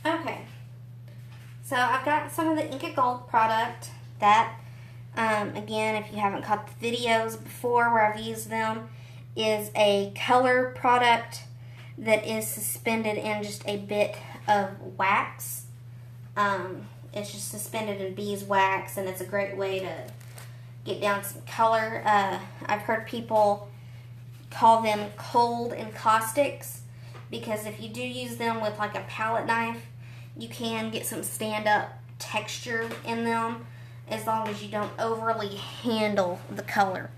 Okay, so I've got some of the Inka Gold product that, again, if you haven't caught the videos before where I've used them, is a color product that is suspended in just a bit of wax. It's just suspended in beeswax, and it's a great way to get down some color. I've heard people call them cold encaustics, because if you do use them with like a palette knife, you can get some stand-up texture in them as long as you don't overly handle the color.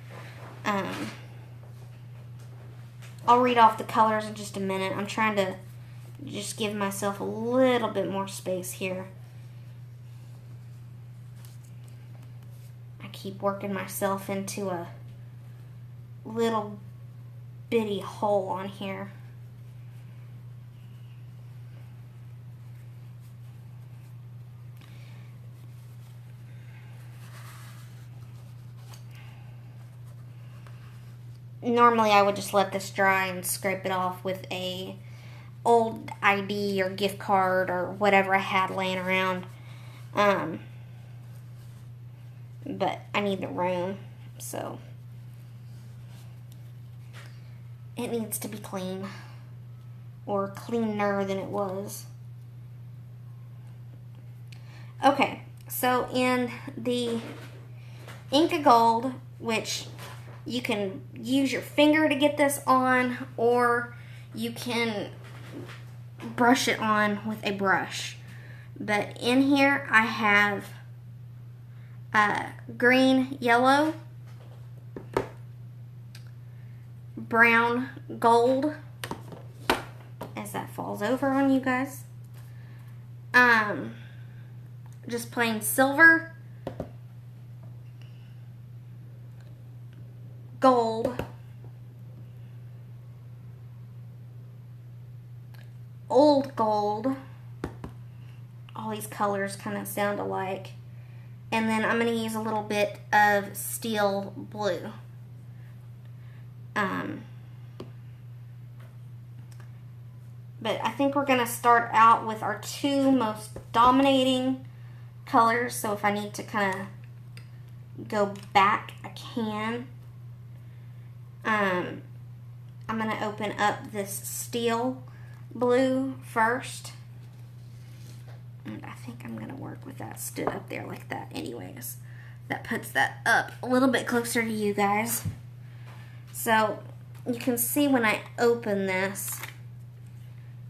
I'll read off the colors in just a minute. I'm trying to just give myself a little bit more space here. I keep working myself into a little bitty hole on here. Normally I would just let this dry and scrape it off with a old ID or gift card or whatever I had laying around. But I need the room, so it needs to be clean, or cleaner than it was. Okay, so in the Inka Gold, which you can use your finger to get this on, or you can brush it on with a brush. But in here I have green, yellow, brown, gold, as that falls over on you guys. Just plain silver, gold, old gold. All these colors kind of sound alike. And then I'm going to use a little bit of steel blue. But I think we're going to start out with our two most dominating colors. So if I need to kind of go back, I can. I'm going to open up this steel blue first. And I think I'm going to work with that stood up there like that anyways. That puts that up a little bit closer to you guys. So you can see when I open this,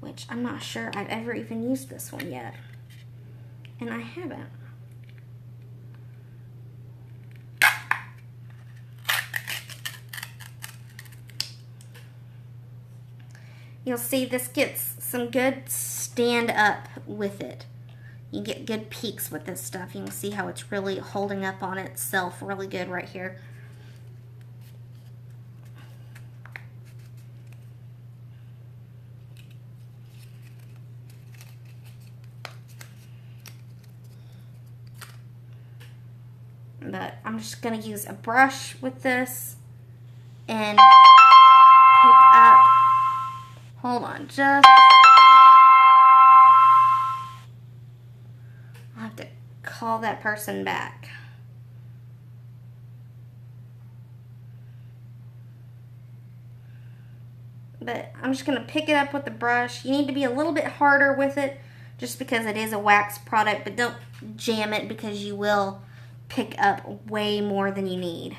which I'm not sure I've ever even used this one yet. And I haven't. You'll see this gets some good stand up with it. You get good peaks with this stuff. You can see how it's really holding up on itself really good right here. But I'm just going to use a brush with this and pick up. Hold on, just. I'll have to call that person back. But I'm just going to pick it up with the brush. You need to be a little bit harder with it just because it is a wax product, but don't jam it because you will pick up way more than you need.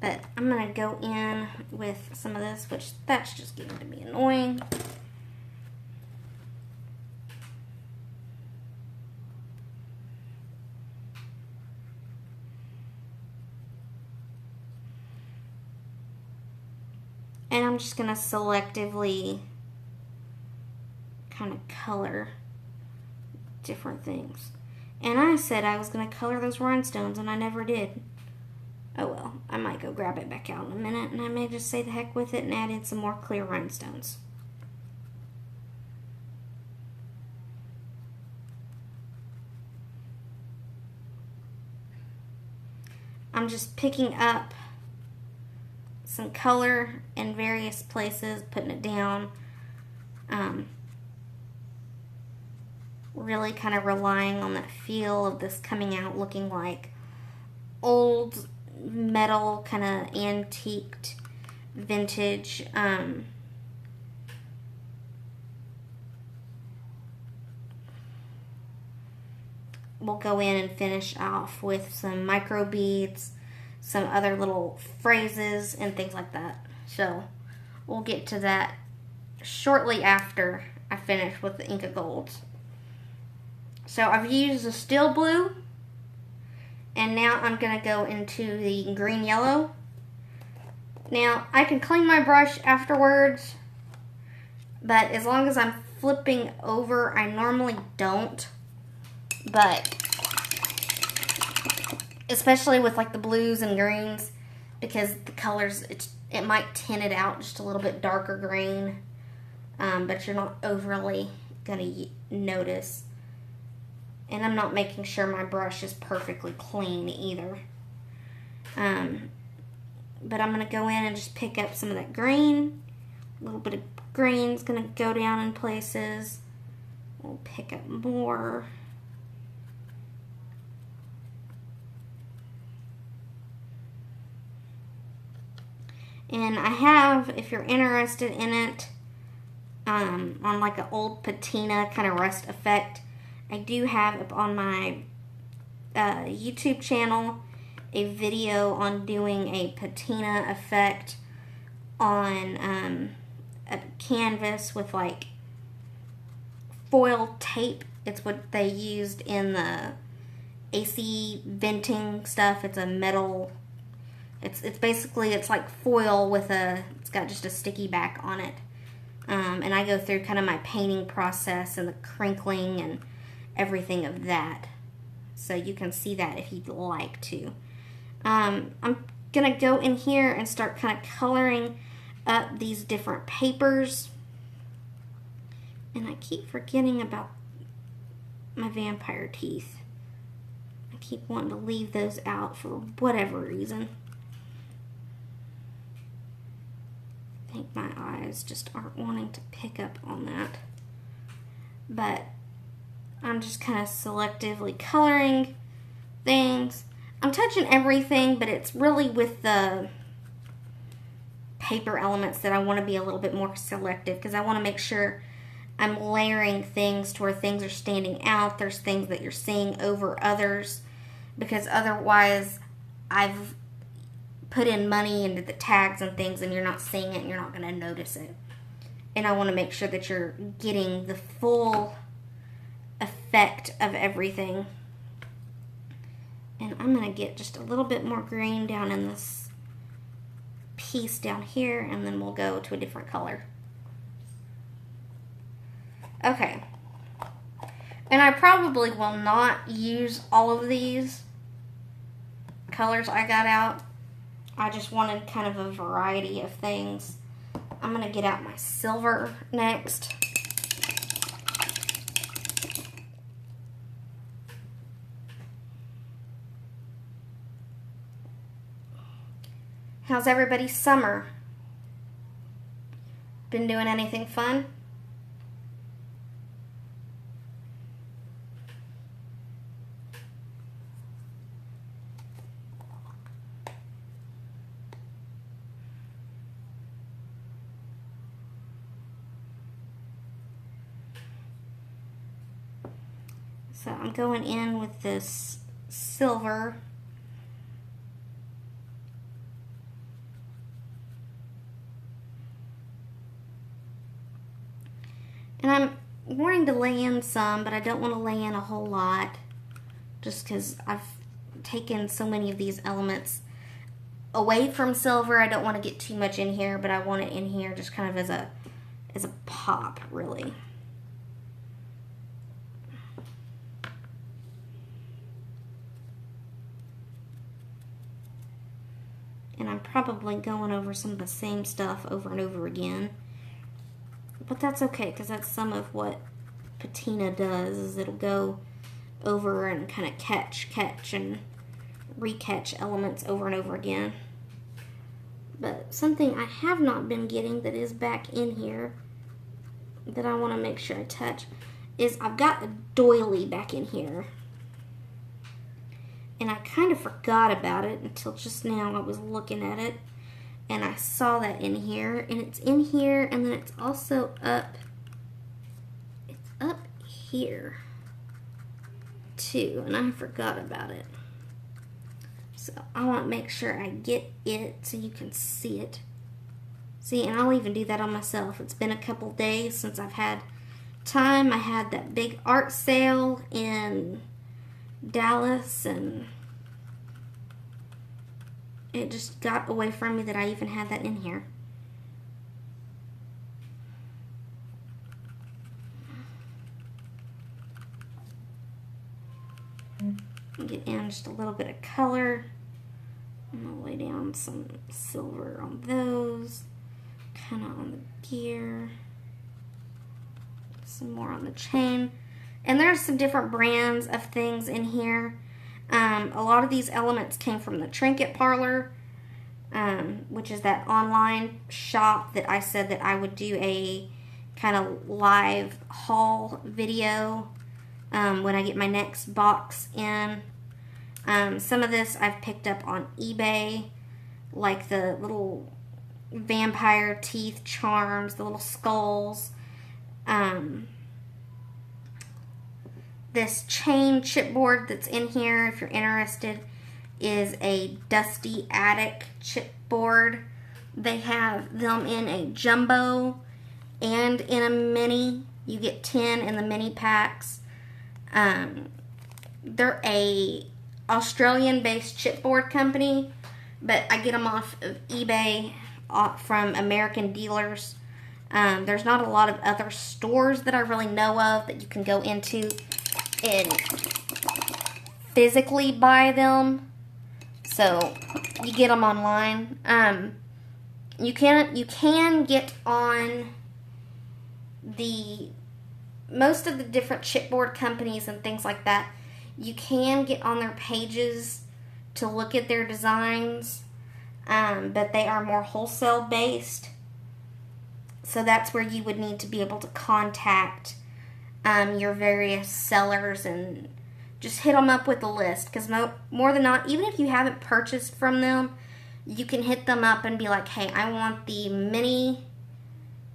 But I'm going to go in with some of this, which that's just getting to be annoying. And I'm just going to selectively kind of color different things. And I said I was going to color those rhinestones, and I never did. Oh well, I might go grab it back out in a minute, and I may just say the heck with it and add in some more clear rhinestones. I'm just picking up some color in various places, putting it down. Really kind of relying on that feel of this coming out looking like old metal, kind of antiqued, vintage. We'll go in and finish off with some micro beads, some other little phrases and things like that. So we'll get to that shortly after I finish with the Inka Golds. So I've used the steel blue, and now I'm going to go into the green yellow. Now I can clean my brush afterwards, but as long as I'm flipping over, I normally don't. But especially with like the blues and greens, because the colors, it might tint it out just a little bit darker green, but you're not overly going to notice. And I'm not making sure my brush is perfectly clean either. But I'm going to go in and just pick up some of that green. A little bit of green's going to go down in places. We'll pick up more. And I have, if you're interested in it, on like an old patina kind of rust effect, I do have up on my YouTube channel a video on doing a patina effect on a canvas with like foil tape. It's what they used in the AC venting stuff. It's a metal, it's basically, it's like foil with it's got just a sticky back on it. And I go through kind of my painting process and the crinkling and everything of that. So you can see that if you'd like to. I'm going to go in here and start kind of coloring up these different papers. And I keep forgetting about my vampire teeth. I keep wanting to leave those out for whatever reason. I think my eyes just aren't wanting to pick up on that. But I'm just kind of selectively coloring things. I'm touching everything, but it's really with the paper elements that I want to be a little bit more selective, because I want to make sure I'm layering things to where things are standing out. There's things that you're seeing over others, because otherwise I've put in money into the tags and things and you're not seeing it and you're not going to notice it. And I want to make sure that you're getting the full effect of everything. And I'm going to get just a little bit more green down in this piece down here, and then we'll go to a different color. Okay. And I probably will not use all of these colors I got out. I just wanted kind of a variety of things. I'm going to get out my silver next. How's everybody's summer? Been doing anything fun? So I'm going in with this silver. And I'm wanting to lay in some, but I don't want to lay in a whole lot, just because I've taken so many of these elements away from silver. I don't want to get too much in here, but I want it in here just kind of as a pop, really. And I'm probably going over some of the same stuff over and over again. But that's okay, because that's some of what patina does, is it'll go over and kind of catch and recatch elements over and over again. But something I have not been getting that is back in here that I want to make sure I touch is I've got a doily back in here. And I kind of forgot about it until just now. I was looking at it and I saw that in here, and it's in here, and then it's also up here too, and I forgot about it. So I want to make sure I get it so you can see it. See, and I'll even do that on myself. It's been a couple days since I've had time. I had that big art sale in Dallas, and it just got away from me that I even had that in here. Get in just a little bit of color. I'm going to lay down some silver on those, kind of on the gear, some more on the chain. And there's some different brands of things in here. A lot of these elements came from the Trinket Parlor, which is that online shop that I said that I would do a kind of live haul video when I get my next box in. Some of this I've picked up on eBay, like the little vampire teeth charms, the little skulls. This chain chipboard that's in here, if you're interested, is a Dusty Attic chipboard. They have them in a jumbo and in a mini. You get 10 in the mini packs. They're a Australian-based chipboard company, but I get them off of eBay from American dealers. There's not a lot of other stores that I really know of that you can go into and physically buy them. So you get them online. You can get on the most of the different chipboard companies and things like that. You can get on their pages to look at their designs, but they are more wholesale based. So that's where you would need to be able to contact your various sellers and just hit them up with a list. Because more than not, even if you haven't purchased from them, you can hit them up and be like, hey, I want the mini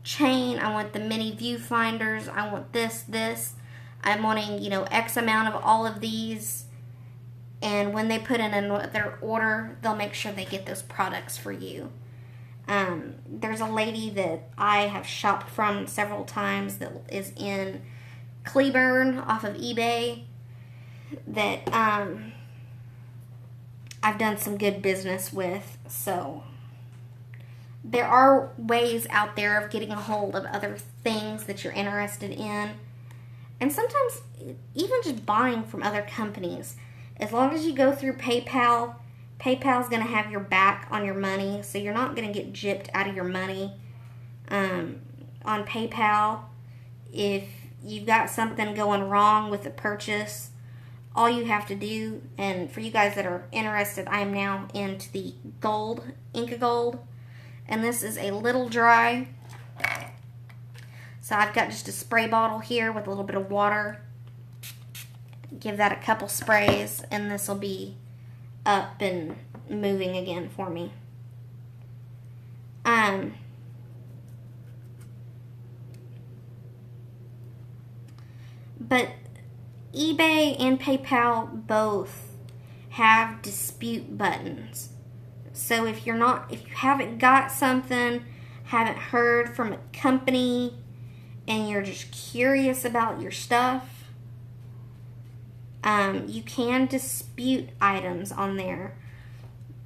chain, I want the mini viewfinders, I want this. I'm wanting, X amount of all of these. And when they put in their order, they'll make sure they get those products for you. There's a lady that I have shopped from several times that is in Cleburne off of eBay that I've done some good business with. So there are ways out there of getting a hold of other things that you're interested in. And sometimes even just buying from other companies. As long as you go through PayPal, PayPal's going to have your back on your money, so you're not going to get gypped out of your money. On PayPal, if you've got something going wrong with the purchase, all you have to do, and for you guys that are interested, I am now into the gold, Inca Gold, and this is a little dry. So I've got just a spray bottle here with a little bit of water. Give that a couple sprays, and this will be up and moving again for me. But eBay and PayPal both have dispute buttons. So if you haven't got something, haven't heard from a company, and you're just curious about your stuff, you can dispute items on there.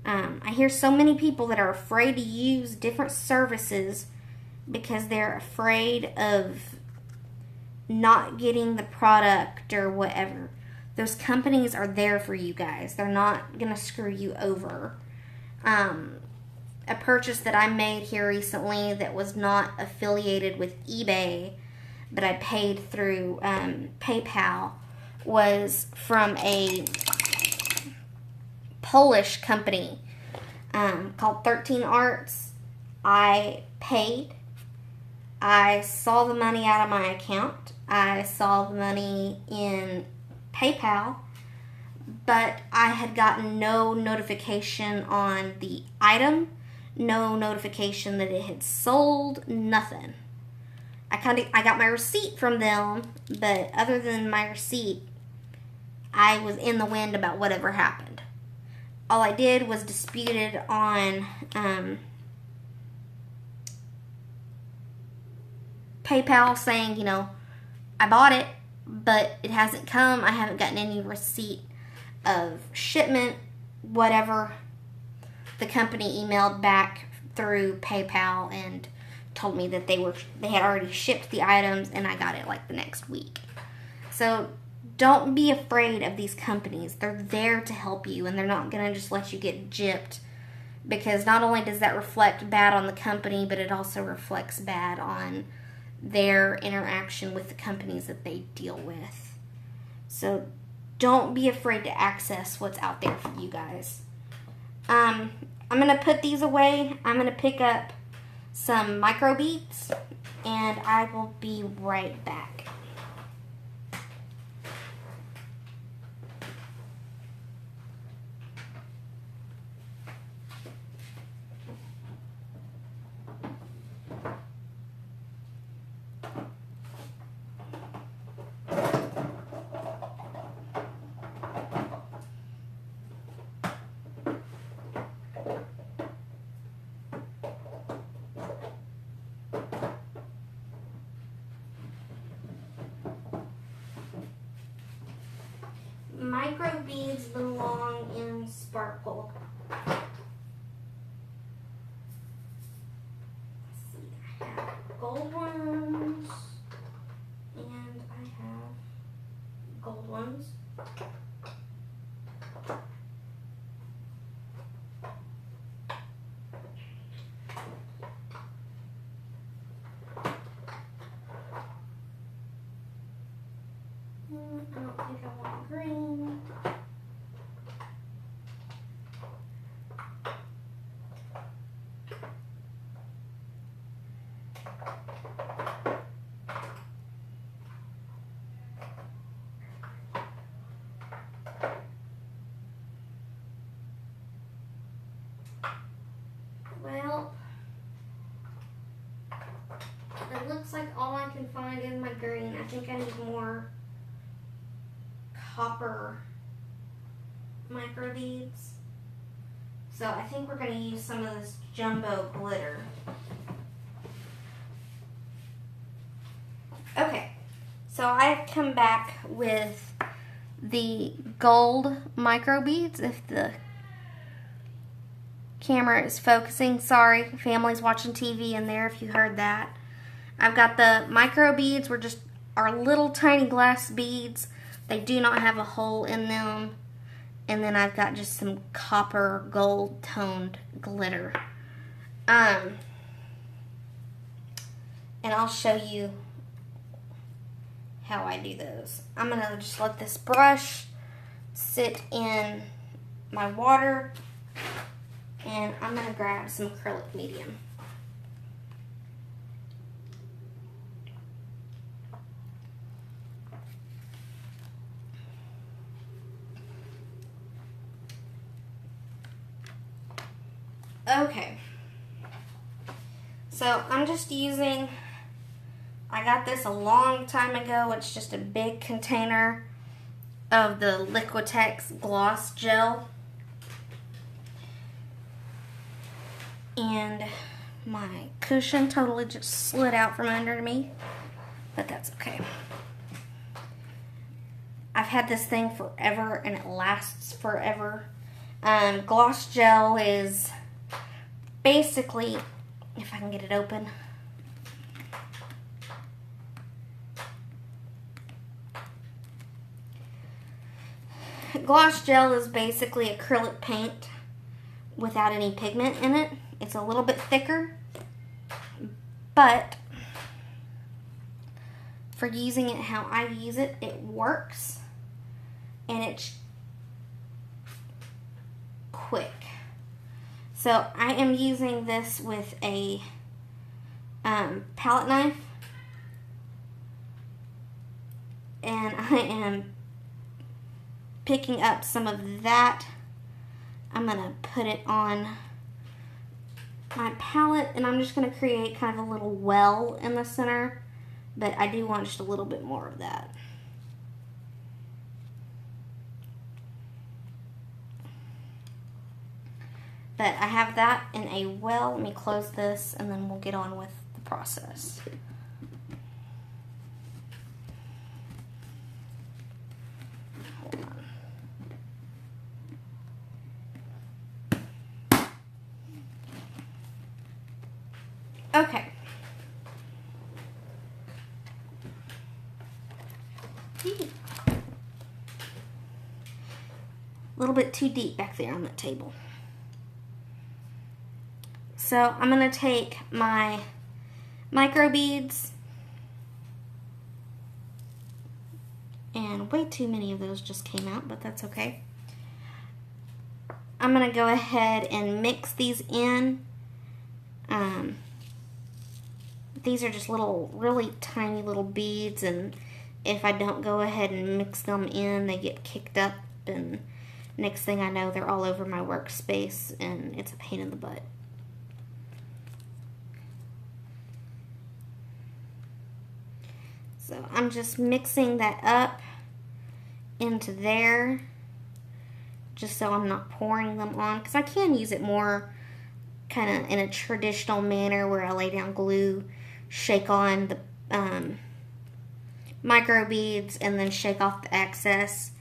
I hear so many people that are afraid to use different services because they're afraid of not getting the product or whatever. Those companies are there for you guys. They're not going to screw you over. A purchase that I made here recently that was not affiliated with eBay, but I paid through PayPal, was from a Polish company called 13 Arts. I paid. I saw the money out of my account. I saw the money in PayPal, but I had gotten no notification on the item, no notification that it had sold, nothing. I got my receipt from them, but other than my receipt, I was in the wind about whatever happened. All I did was disputed on PayPal saying, I bought it, but it hasn't come. I haven't gotten any receipt of shipment, whatever. The company emailed back through PayPal and told me that they had already shipped the items, and I got it like the next week. So don't be afraid of these companies. They're there to help you, and they're not going to just let you get gypped, because not only does that reflect bad on the company, but it also reflects bad on their interaction with the companies that they deal with. So don't be afraid to access what's out there for you guys. I'm going to put these away. I'm going to pick up some micro beads, and I will be right back. Micro beads belong in sparkle. Let's see, I have gold ones and I have gold ones. I don't think I want green. Well, it looks like all I can find is my green. I think I need more copper micro beads. So I think we're going to use some of this jumbo glitter. Okay, so I've come back with the gold micro beads. If the camera is focusing, sorry, family's watching TV in there if you heard that. I've got the micro beads, were just our little tiny glass beads. They do not have a hole in them. And then I've got just some copper gold toned glitter. And I'll show you how I do those. I'm going to just let this brush sit in my water. And I'm going to grab some acrylic medium. Okay, so I'm just using, I got this a long time ago. It's just a big container of the Liquitex gloss gel. And my cushion totally just slid out from under me, but that's okay. I've had this thing forever and it lasts forever. Gloss gel is basically, if I can get it open, gloss gel is basically acrylic paint without any pigment in it. It's a little bit thicker, but for using it how I use it, it works, and it's quick. So I am using this with a palette knife, and I am picking up some of that. I'm going to put it on my palette, and I'm just going to create kind of a little well in the center, but I do want just a little bit more of that. But I have that in a well. Let me close this, and then we'll get on with the process. Hold on. Okay. A little bit too deep back there on that table. So I'm going to take my micro beads, and way too many of those just came out, but that's okay. I'm going to go ahead and mix these in. These are just little, really tiny little beads, and if I don't go ahead and mix them in, they get kicked up, and next thing I know, they're all over my workspace, and it's a pain in the butt. So I'm just mixing that up into there, just so I'm not pouring them on, because I can use it more kind of in a traditional manner where I lay down glue, shake on the micro beads, and then shake off the excess.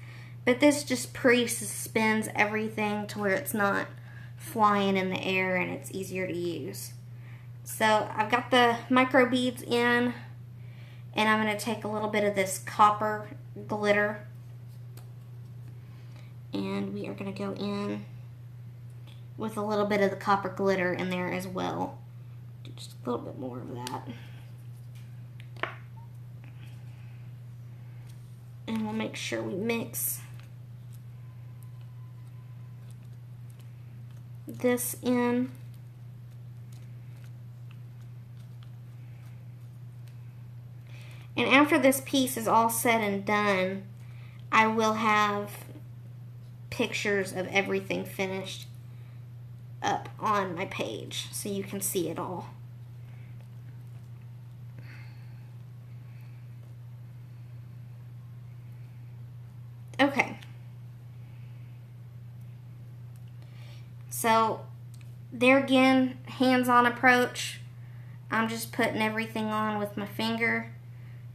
But this just pre-suspends everything to where it's not flying in the air and it's easier to use. So I've got the micro beads in, and I'm going to take a little bit of this copper glitter, and we are going to go in with a little bit of the copper glitter in there as well. Do just a little bit more of that. And we'll make sure we mix this in. And after this piece is all said and done, I will have pictures of everything finished up on my page so you can see it all. Okay. So there again, hands-on approach. I'm just putting everything on with my finger.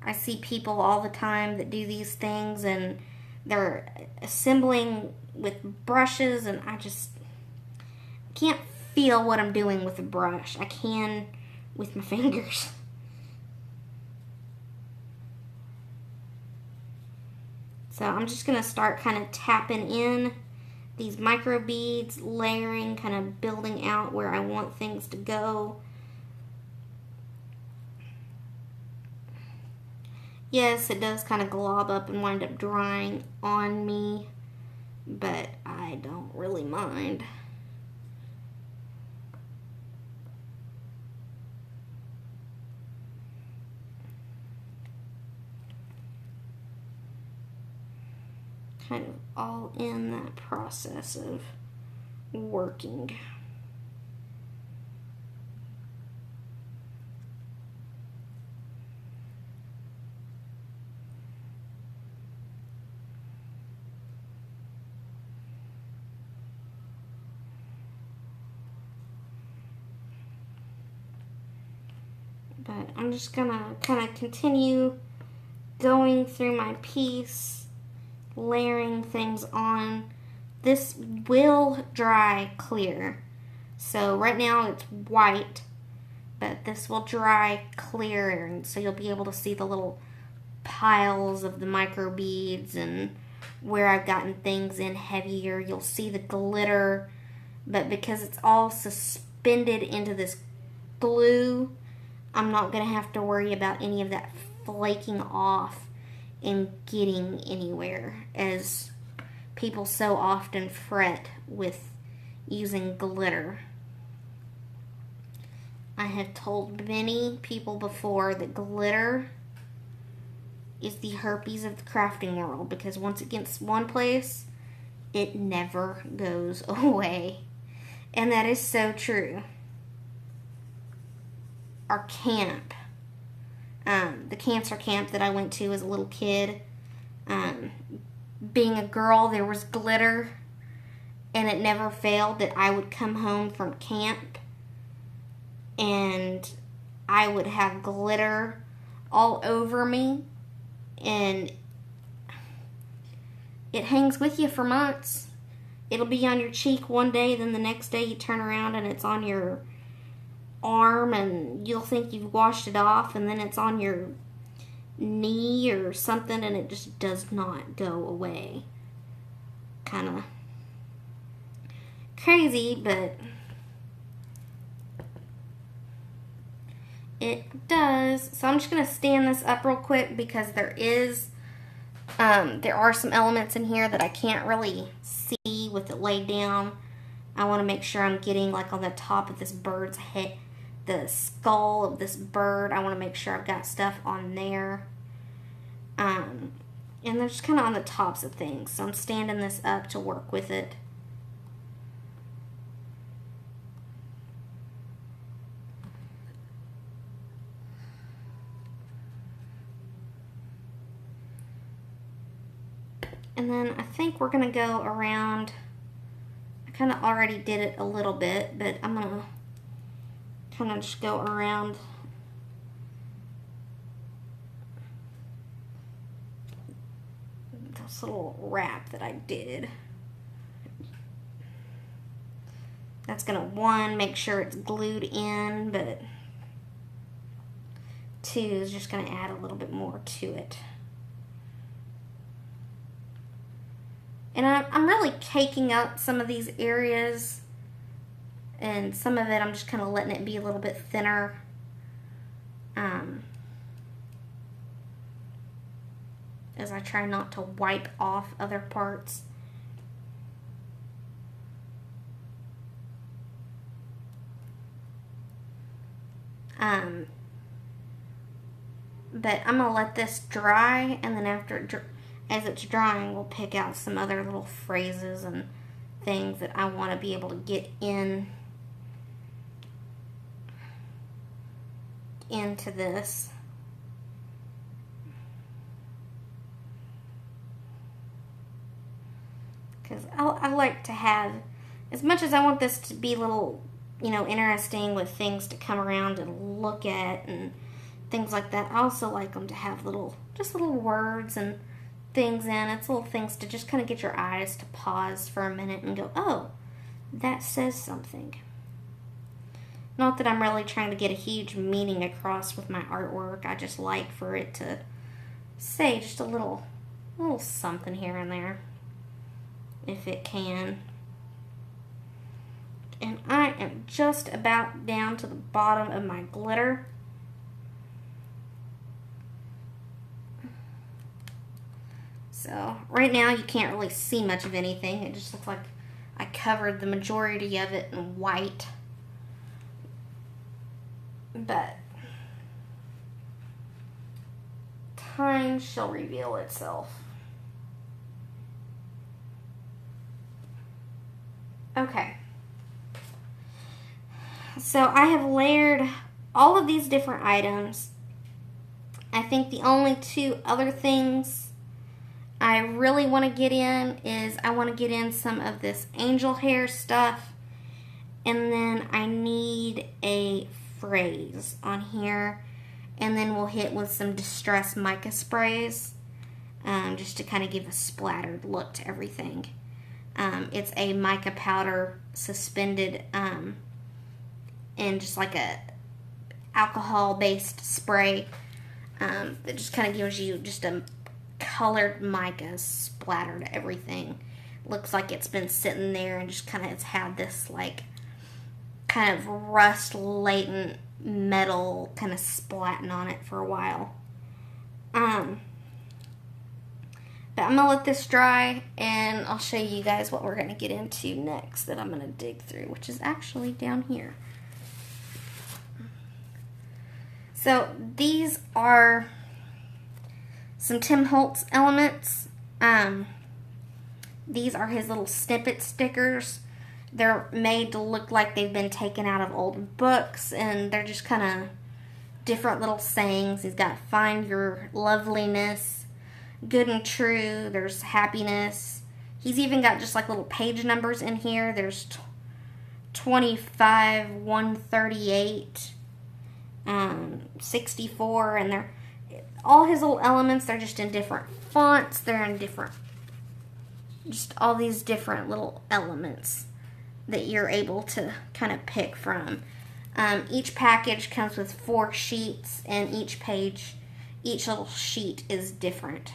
I see people all the time that do these things and they're assembling with brushes, and I just can't feel what I'm doing with a brush. I can with my fingers. So I'm just going to start kind of tapping in these micro beads, layering, kind of building out where I want things to go. Yes, it does kind of glob up and wind up drying on me, but I don't really mind. Kind of all in that process of working. But I'm just gonna kind of continue going through my piece, layering things on. This will dry clear. So right now it's white, but this will dry clear, and so you'll be able to see the little piles of the micro beads and where I've gotten things in heavier. You'll see the glitter, but because it's all suspended into this glue, I'm not going to have to worry about any of that flaking off and getting anywhere, as people so often fret with using glitter. I have told many people before that glitter is the herpes of the crafting world, because once it gets one place, it never goes away. And that is so true. Our camp, the cancer camp that I went to as a little kid, being a girl, there was glitter, and it never failed that I would come home from camp and I would have glitter all over me, and it hangs with you for months. It'll be on your cheek one day, then the next day you turn around and it's on your arm, and you'll think you've washed it off, and then it's on your knee or something, and it just does not go away. Kind of crazy, but it does. So I'm just going to stand this up real quick, because there are some elements in here that I can't really see with it laid down. I want to make sure I'm getting like on the top of this bird's head, the skull of this bird. I want to make sure I've got stuff on there. And they're just kind of on the tops of things. So I'm standing this up to work with it. And then I think we're going to go around. I kind of already did it a little bit, but I'm going to kind of just go around this little wrap that I did. That's going to, one, make sure it's glued in, but too is just going to add a little bit more to it. And I'm really caking up some of these areas, and some of it I'm just kind of letting it be a little bit thinner. As I try not to wipe off other parts. But I'm going to let this dry, and then as it's drying, we'll pick out some other little phrases and things that I want to be able to get into this. Because I like to have, as much as I want this to be a little, interesting with things to come around and look at and things like that, I also like them to have just little words and things in. It's little things to just kind of get your eyes to pause for a minute and go, oh, that says something. Not that I'm really trying to get a huge meaning across with my artwork. I just like for it to say just a little something here and there, if it can. And I am just about down to the bottom of my glitter. So right now you can't really see much of anything. It just looks like I covered the majority of it in white. But time shall reveal itself. Okay. So I have layered all of these different items. I think the only two other things I really want to get in is I want to get in some of this angel hair stuff, and then I need a phrase on here, and then we'll hit with some Distress mica sprays, just to kind of give a splattered look to everything. It's a mica powder suspended in just like a alcohol-based spray that just kind of gives you just a colored mica splatter to everything. Looks like it's been sitting there and just kind of it's had this like kind of rust latent metal kind of splatting on it for a while. But I'm gonna let this dry and I'll show you guys what we're gonna get into next that I'm gonna dig through, which is actually down here. So these are some Tim Holtz elements. These are his little snippet stickers. They're made to look like they've been taken out of old books, and they're just kind of different little sayings. He's got find your loveliness, good and true, there's happiness. He's even got just like little page numbers in here. There's 25, 138, 64, and they're all his little elements. They're just in different fonts. They're in different, just all these different little elements that you're able to kind of pick from. Each package comes with 4 sheets, and each little sheet is different.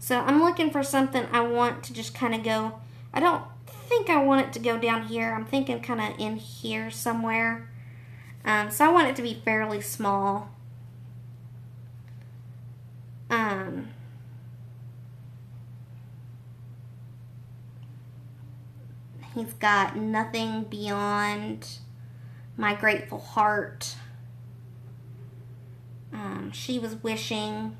So I'm looking for something I want to just kind of go, I don't think I want it to go down here. I'm thinking kind of in here somewhere. So I want it to be fairly small. He's got nothing beyond my grateful heart. She was wishing.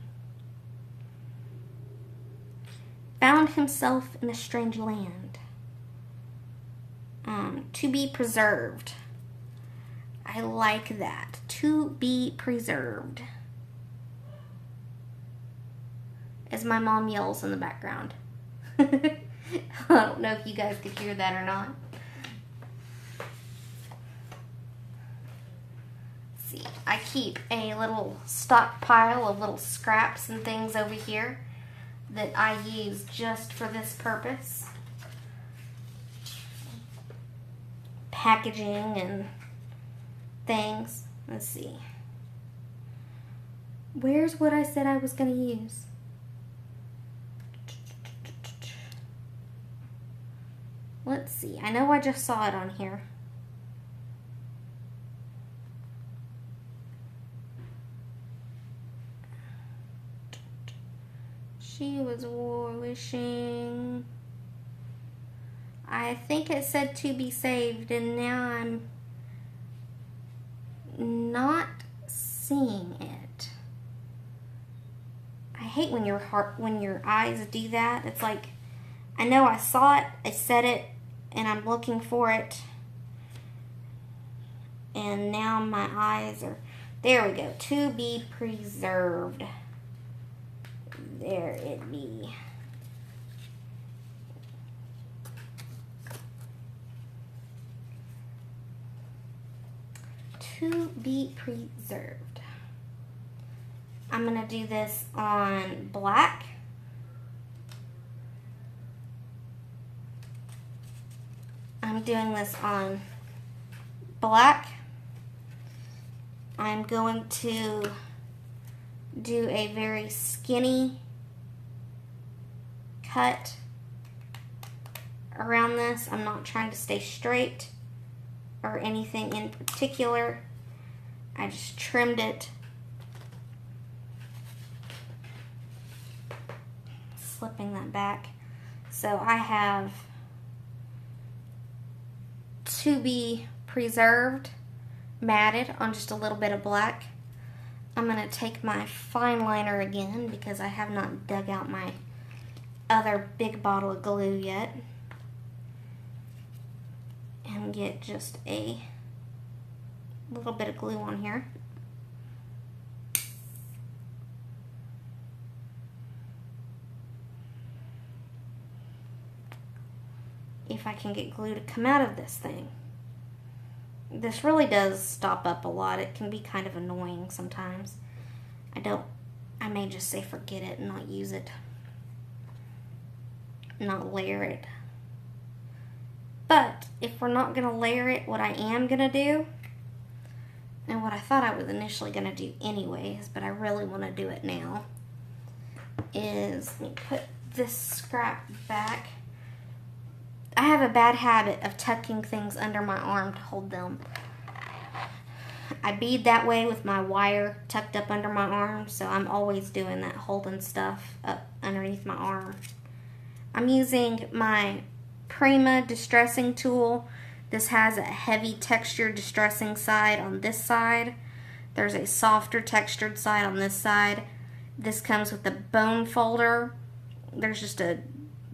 Found himself in a strange land. To be preserved. I like that. To be preserved. As my mom yells in the background. I don't know if you guys could hear that or not. Let's see, I keep a little stockpile of little scraps and things over here that I use just for this purpose. Packaging and things. Let's see. Where's what I said I was going to use? Let's see. I know I just saw it on here. She was wishing. I think it said to be saved, and now I'm not seeing it. I hate when your eyes do that. It's like, I know I saw it, I said it, and I'm looking for it, and now my eyes are, there we go, to be preserved. There it be. To be preserved. I'm going to do this on black. I'm doing this on black. I'm going to do a very skinny cut around this. I'm not trying to stay straight or anything in particular. I just trimmed it. Slipping that back. So I have to be preserved matted on just a little bit of black. I'm going to take my fine liner again because I have not dug out my other big bottle of glue yet. And get just a little bit of glue on here. If I can get glue to come out of this thing. This really does stop up a lot. It can be kind of annoying sometimes. I may just say forget it and not use it. Not layer it. But if we're not going to layer it, what I am going to do, and what I thought I was initially going to do anyways, but I really want to do it now, is let me put this scrap back. I have a bad habit of tucking things under my arm to hold them. I bead that way with my wire tucked up under my arm, so I'm always doing that, holding stuff up underneath my arm. I'm using my Prima distressing tool. This has a heavy textured distressing side on this side. There's a softer textured side on this side. This comes with a bone folder. There's just a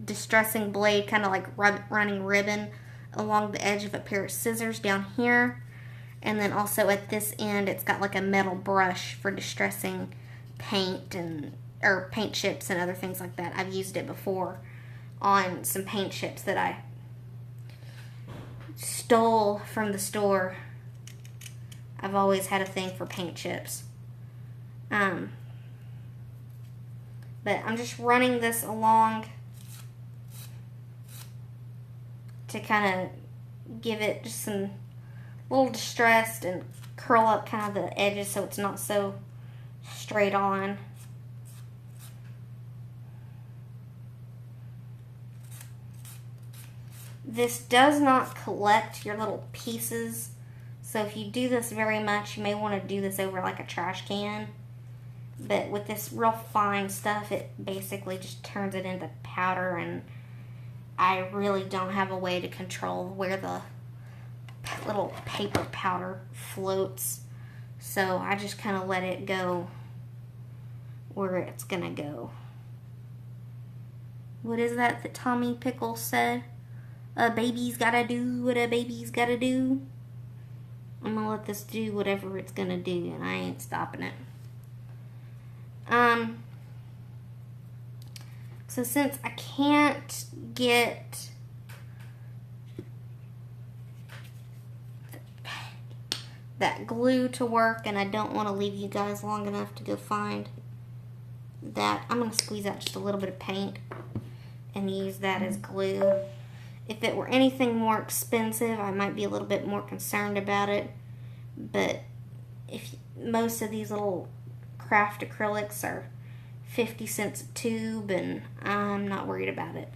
distressing blade, kind of like running ribbon along the edge of a pair of scissors down here. And then also at this end, it's got like a metal brush for distressing paint or paint chips and other things like that. I've used it before on some paint chips that I stole from the store. I've always had a thing for paint chips. But I'm just running this along to kind of give it just some little distressed and curl up kind of the edges so it's not so straight on. This does not collect your little pieces, so if you do this very much, you may want to do this over like a trash can. But with this real fine stuff, it basically just turns it into powder, and I really don't have a way to control where the little paper powder floats. So I just kind of let it go where it's gonna go. What is that Tommy Pickles said? A baby's gotta do what a baby's gotta do. I'm gonna let this do whatever it's gonna do, and I ain't stopping it. So since I can't get that glue to work, and I don't want to leave you guys long enough to go find that, I'm going to squeeze out just a little bit of paint and use that as glue. If it were anything more expensive, I might be a little bit more concerned about it, but if most of these little craft acrylics are 50 cents a tube, and I'm not worried about it.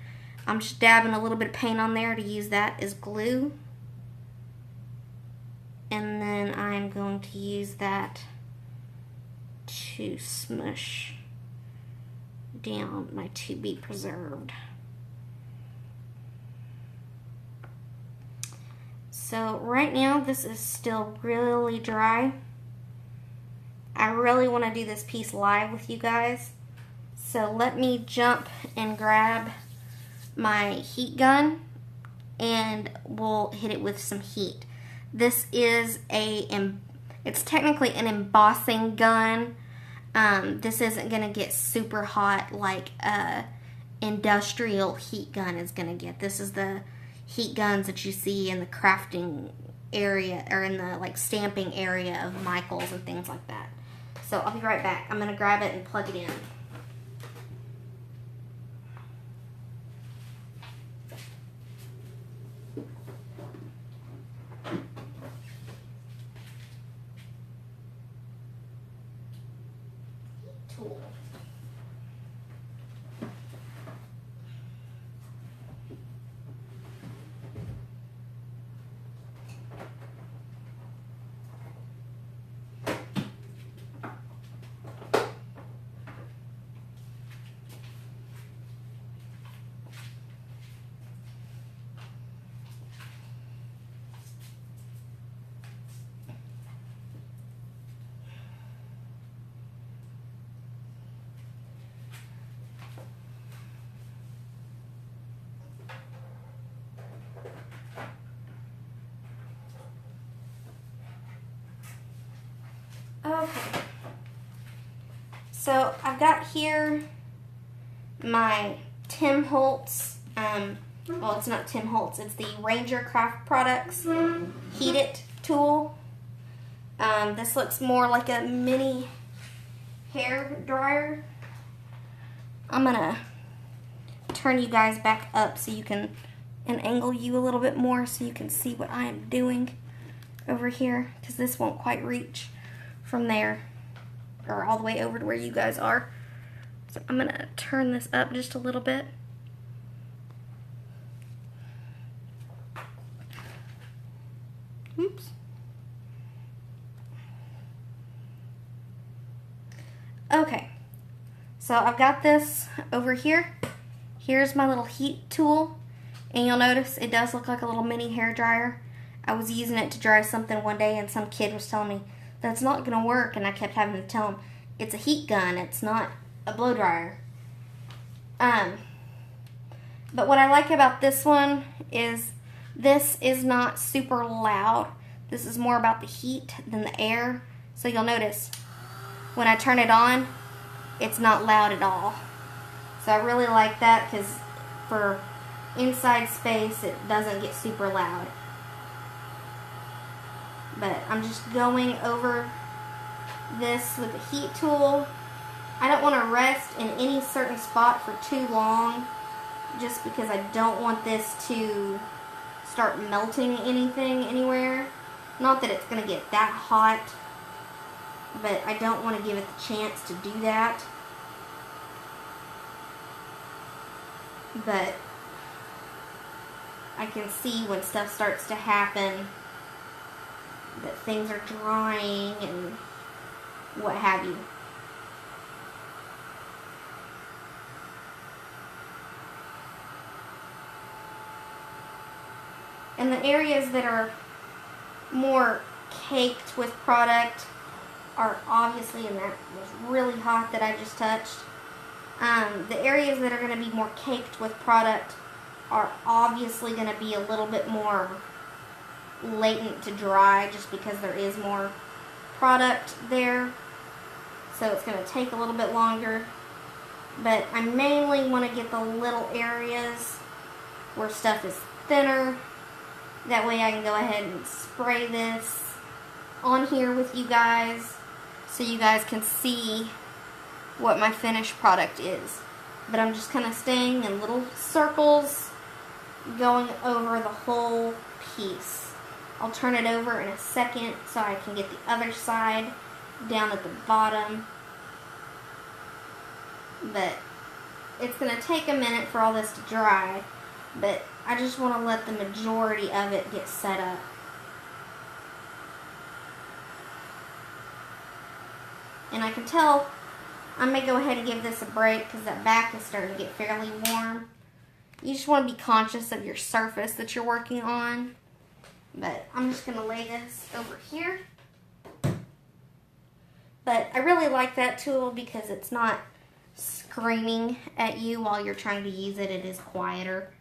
I'm just dabbing a little bit of paint on there to use that as glue. And then I'm going to use that to smush down my to be preserved. So right now this is still really dry. I really want to do this piece live with you guys. So let me jump and grab my heat gun and we'll hit it with some heat. This is it's technically an embossing gun. This isn't going to get super hot like a industrial heat gun is going to get. This is the heat guns that you see in the crafting area or in the like stamping area of Michaels and things like that. So I'll be right back. I'm going to grab it and plug it in. Tool. Okay, so I've got here my Tim Holtz, well it's not Tim Holtz, it's the Ranger Craft Products Heat It tool. This looks more like a mini hair dryer. I'm gonna turn you guys back up so you can, and angle you a little bit more so you can see what I am doing over here, because this won't quite reach from there or all the way over to where you guys are. So I'm gonna turn this up just a little bit. Oops. Okay, so I've got this over here. Here's my little heat tool, and you'll notice it does look like a little mini hair dryer. I was using it to dry something one day and some kid was telling me that's not gonna work, and I kept having to tell him it's a heat gun, it's not a blow dryer. But what I like about this one is this is not super loud. This is more about the heat than the air. So you'll notice when I turn it on, it's not loud at all. So I really like that because for inside space, it doesn't get super loud. But I'm just going over this with the heat tool. I don't want to rest in any certain spot for too long, just because I don't want this to start melting anything anywhere. Not that it's going to get that hot, but I don't want to give it the chance to do that. But I can see when stuff starts to happen that things are drying and what have you. And the areas that are more caked with product are obviously, and that was really hot that I just touched. The areas that are going to be more caked with product are obviously going to be a little bit more latent to dry just because there is more product there. So it's going to take a little bit longer. But I mainly want to get the little areas where stuff is thinner. That way I can go ahead and spray this on here with you guys so you guys can see what my finished product is. But I'm just kind of staying in little circles, going over the whole piece. I'll turn it over in a second so I can get the other side down at the bottom but it's going to take a minute for all this to dry, but I just want to let the majority of it get set up. And I can tell I may go ahead and give this a break because that back is starting to get fairly warm. You just want to be conscious of your surface that you're working on. But I'm just going to lay this over here. But I really like that tool because it's not screaming at you while you're trying to use it. It is quieter.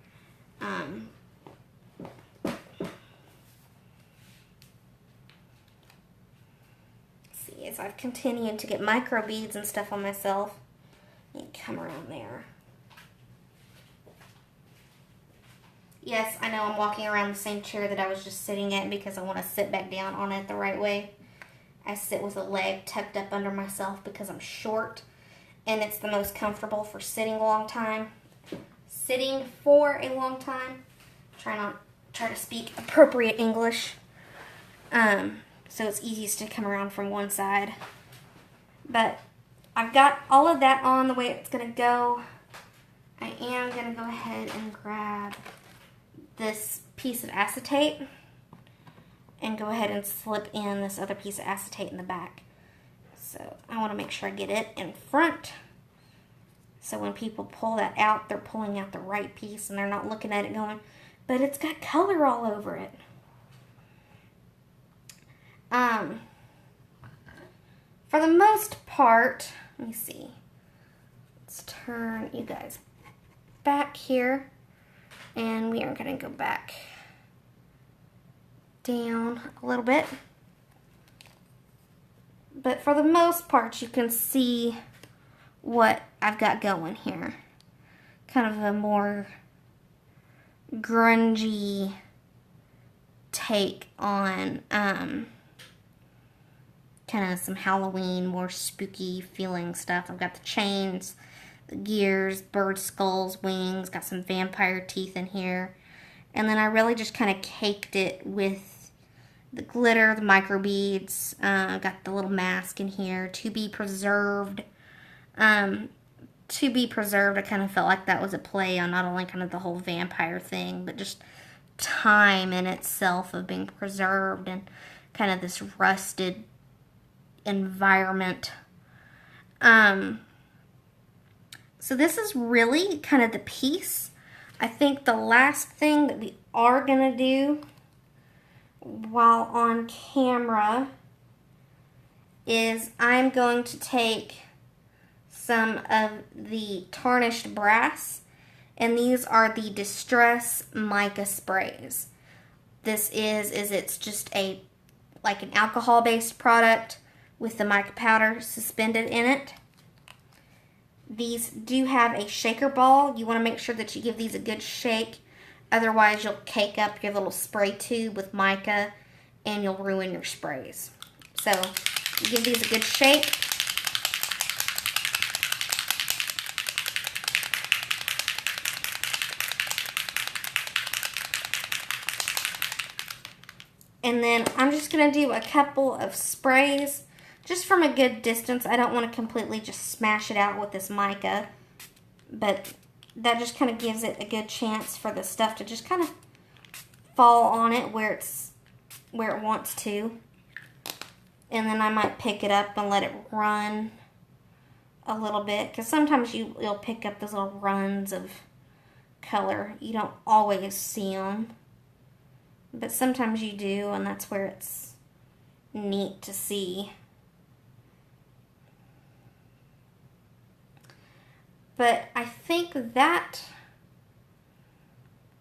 See, as I've continued to get micro beads and stuff on myself, you can come around there. Yes, I know I'm walking around the same chair that I was just sitting at because I want to sit back down on it the right way. I sit with a leg tucked up under myself because I'm short, and it's the most comfortable for sitting for a long time. Try to speak appropriate English. So it's easiest to come around from one side. But I've got all of that on the way it's going to go. I am going to go ahead and grab this piece of acetate and go ahead and slip in this other piece of acetate in the back. So I want to make sure I get it in front. So when people pull that out, they're pulling out the right piece and they're not looking at it going, but it's got color all over it. For the most part, let me see. Let's turn you guys back here. And we are going to go back down a little bit. But for the most part, you can see what I've got going here. Kind of a more grungy take on kind of some Halloween, more spooky feeling stuff. I've got the chains, the gears, bird skulls, wings, got some vampire teeth in here. And then I really just kind of caked it with the glitter, the micro beads. Got the little mask in here, to be preserved. To be preserved, I kind of felt like that was a play on not only kind of the whole vampire thing, but just time in itself of being preserved and kind of this rusted environment. So this is really kind of the piece. I think the last thing that we are going to do while on camera is I'm going to take some of the tarnished brass, and these are the Distress Mica sprays. This is it's just like an alcohol-based product with the mica powder suspended in it. These do have a shaker ball. You want to make sure that you give these a good shake. Otherwise, you'll cake up your little spray tube with mica and you'll ruin your sprays. So, you give these a good shake. And then I'm just going to do a couple of sprays just from a good distance. I don't want to completely just smash it out with this mica, but that just kind of gives it a good chance for the stuff to just kind of fall on it where it wants to. And then I might pick it up and let it run a little bit, because sometimes you'll pick up those little runs of color. You don't always see them, but sometimes you do, and that's where it's neat to see. But I think that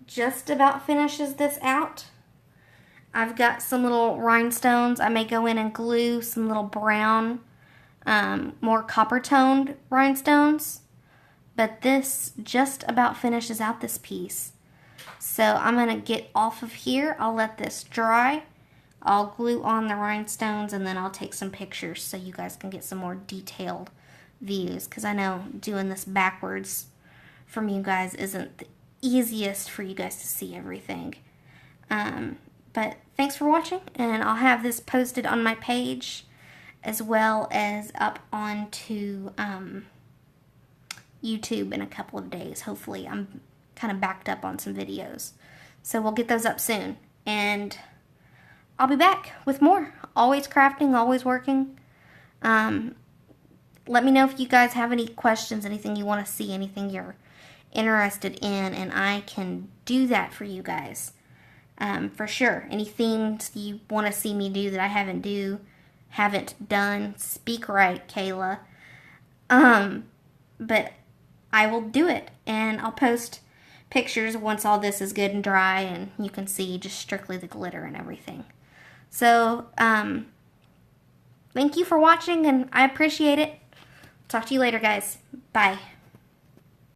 just about finishes this out. I've got some little rhinestones. I may go in and glue some little brown, more copper-toned rhinestones. But this just about finishes out this piece. So I'm going to get off of here. I'll let this dry. I'll glue on the rhinestones, and then I'll take some pictures so you guys can get some more detailed views, because I know doing this backwards from you guys isn't the easiest for you guys to see everything. But thanks for watching, and I'll have this posted on my page as well as up onto YouTube in a couple of days. Hopefully, I'm kind of backed up on some videos. So we'll get those up soon. And I'll be back with more. Always crafting, always working. Let me know if you guys have any questions, anything you want to see, anything you're interested in, and I can do that for you guys. For sure. Any things you want to see me do that I haven't done, speak right, Kayla. But I will do it, and I'll post pictures once all this is good and dry, and you can see just strictly the glitter and everything. So, thank you for watching, and I appreciate it. Talk to you later, guys. Bye.